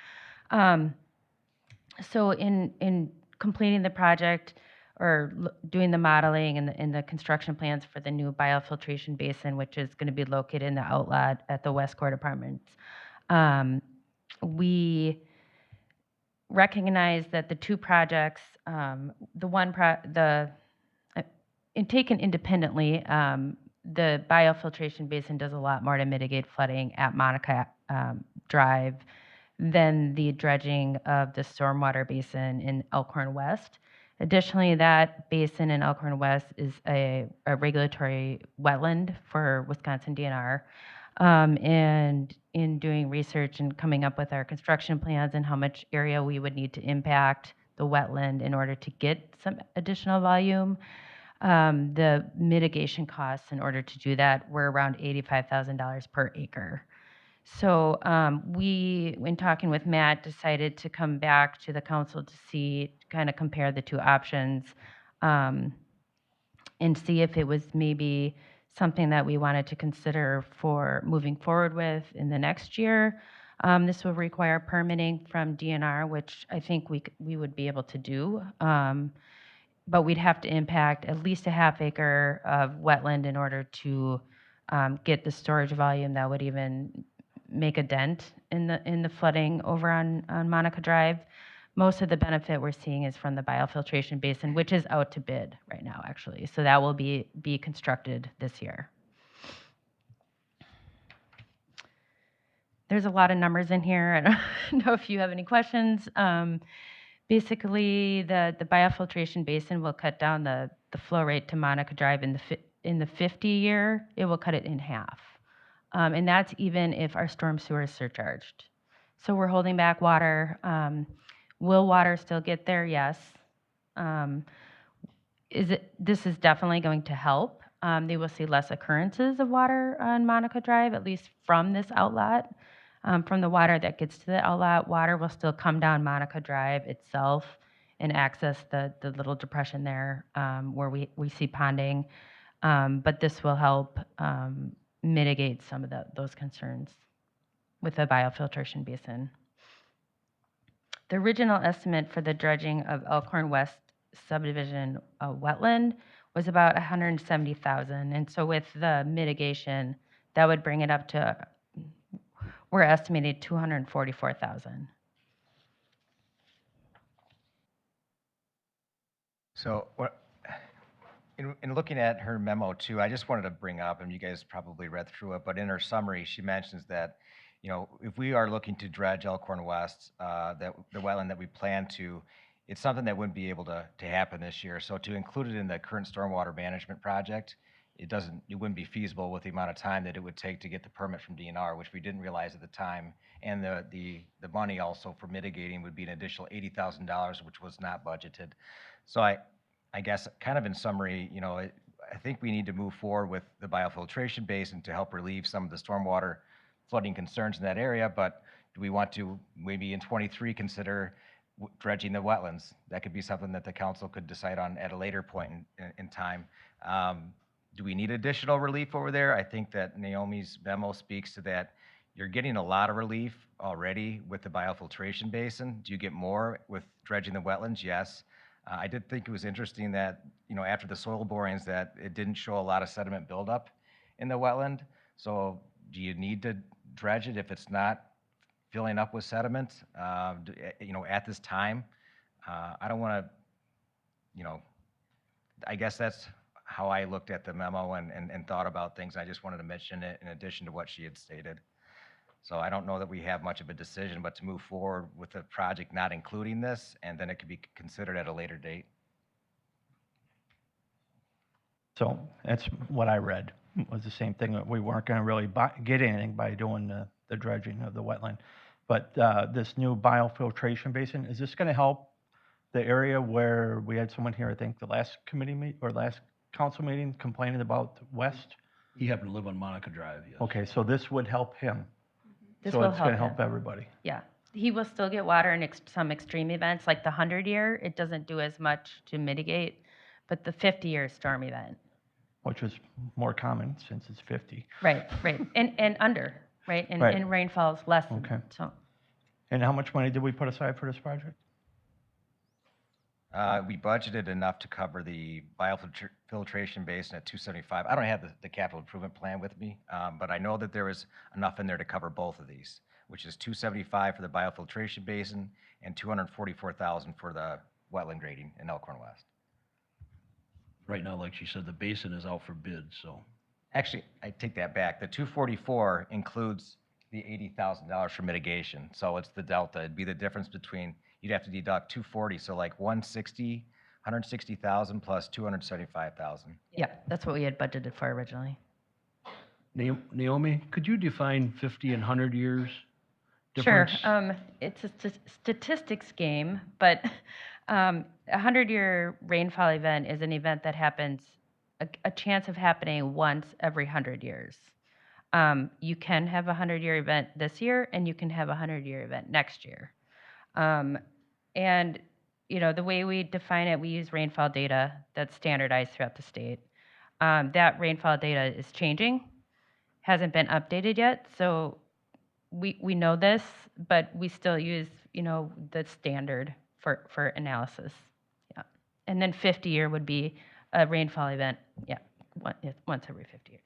So in completing the project or doing the modeling and the construction plans for the new biofiltration basin, which is going to be located in the outlet at the West Court Apartments, we recognize that the two projects, taken independently, the biofiltration basin does a lot more to mitigate flooding at Monica Drive than the dredging of the stormwater basin in Elkhorn West. Additionally, that basin in Elkhorn West is a regulatory wetland for Wisconsin DNR. And in doing research and coming up with our construction plans and how much area we would need to impact the wetland in order to get some additional volume, the mitigation costs in order to do that were around $85,000 per acre. So we, when talking with Matt, decided to come back to the council to see, kind of compare the two options and see if it was maybe something that we wanted to consider for moving forward with in the next year. This will require permitting from DNR, which I think we would be able to do. But we'd have to impact at least a half acre of wetland in order to get the storage volume that would even make a dent in the flooding over on Monica Drive. Most of the benefit we're seeing is from the biofiltration basin, which is out to bid right now, actually. So that will be constructed this year. There's a lot of numbers in here. I don't know if you have any questions. Basically, the biofiltration basin will cut down the flow rate to Monica Drive in the 50 year. It will cut it in half. And that's even if our storm sewer is surcharged. So we're holding back water. Will water still get there? Yes. This is definitely going to help. They will see less occurrences of water on Monica Drive, at least from this outlet. From the water that gets to the outlet, water will still come down Monica Drive itself and access the little depression there where we see ponding. But this will help mitigate some of those concerns with the biofiltration basin. The original estimate for the dredging of Elkhorn West subdivision wetland was about $170,000. And so with the mitigation, that would bring it up to, we're estimated $244,000. So in looking at her memo too, I just wanted to bring up, and you guys probably read through it, but in her summary, she mentions that, if we are looking to dredge Elkhorn West, the wetland that we plan to, it's something that wouldn't be able to happen this year. So to include it in the current stormwater management project, it wouldn't be feasible with the amount of time that it would take to get the permit from DNR, which we didn't realize at the time. And the money also for mitigating would be an additional $80,000, which was not budgeted. So I guess kind of in summary, I think we need to move forward with the biofiltration basin to help relieve some of the stormwater flooding concerns in that area. But do we want to maybe in 23 consider dredging the wetlands? That could be something that the council could decide on at a later point in time. Do we need additional relief over there? I think that Naomi's memo speaks to that. You're getting a lot of relief already with the biofiltration basin. Do you get more with dredging the wetlands? Yes. I did think it was interesting that, after the soil borings, that it didn't show a lot of sediment buildup in the wetland. So do you need to dredge it if it's not filling up with sediment, at this time? I don't want to, I guess that's how I looked at the memo and thought about things. I just wanted to mention it in addition to what she had stated. So I don't know that we have much of a decision, but to move forward with the project not including this, and then it could be considered at a later date. So that's what I read, was the same thing, that we weren't going to really get anything by doing the dredging of the wetland. But this new biofiltration basin, is this going to help the area where we had someone here, I think, the last last council meeting complaining about west? He happened to live on Monica Drive, yes. Okay, so this would help him. This So will it's going to help help him. everybody. Yeah, he will still get water in some extreme events, like the 100-year, it doesn't do as much to mitigate, but the 50-year storm event. Which is more common since it's 50. Right, and under, right? Right. And rainfall is less than Okay. that, so. And how much money did we put aside for this project? We budgeted enough to cover the biofiltration basin at 275. I don't have the capital improvement plan with me, but I know that there was enough in there to cover both of these, which is 275 for the biofiltration basin and 244,000 for the wetland grading in Elkhorn West. Right now, like she said, the basin is out for bid, so. Actually, I take that back. The 244 includes the $80,000 for mitigation, so it's the delta. It'd be the difference between, you'd have to deduct 240, so like 160,000 plus 275,000. Yeah, that's what we had budgeted for originally. Naomi, could you define 50 and 100 years Sure. difference? It's a statistics game, but a 100-year rainfall event is an event that happens, a chance of happening once every 100 years. You can have a 100-year event this year, and you can have a 100-year event next year. And, the way we define it, we use rainfall data that's standardized throughout the state. That rainfall data is changing, hasn't been updated yet, so we know this, but we still use, the standard for analysis. Yeah. And then 50-year would be a rainfall event, once every 50 years.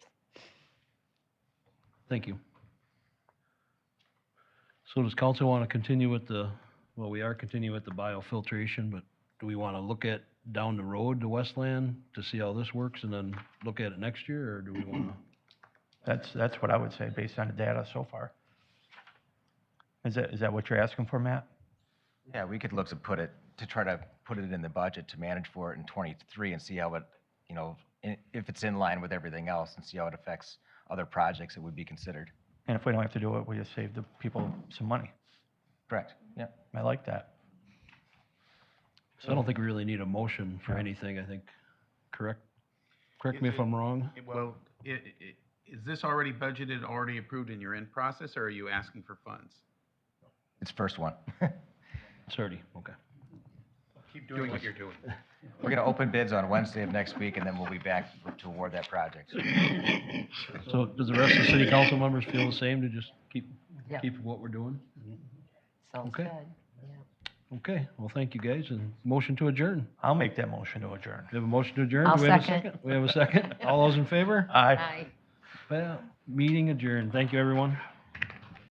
Thank you. So does council want to continue with we are continuing with the biofiltration, but do we want to look at down the road to Westland to see how this works and then look at it next year, or do we want to? That's what I would say based on the data so far. Is that what you're asking for, Matt? Yeah, we could look to try to put it in the budget to manage for it in '23 and see how it, if it's in line with everything else, and see how it affects other projects that would be considered. And if we don't have to do it, we just save the people some money. Correct, yeah. I like that. So I don't think we really need a motion for anything, I think, correct? Correct me if I'm wrong. Well, is this already budgeted, already approved in your end process, or are you asking for funds? It's first one. It's already, okay. Keep doing what you're doing. We're going to open bids on Wednesday of next week, and then we'll be back to award that project. So does the rest of the city council members feel the same, to just keep Yeah. what we're doing? Sounds Okay. good. Yeah. Okay, well, thank you, guys, and motion to adjourn. I'll make that motion to adjourn. We have a motion to adjourn? I'll Do we have a second. We have a second? All those in favor? Aye. Aye. Well, meeting adjourned. Thank you, everyone.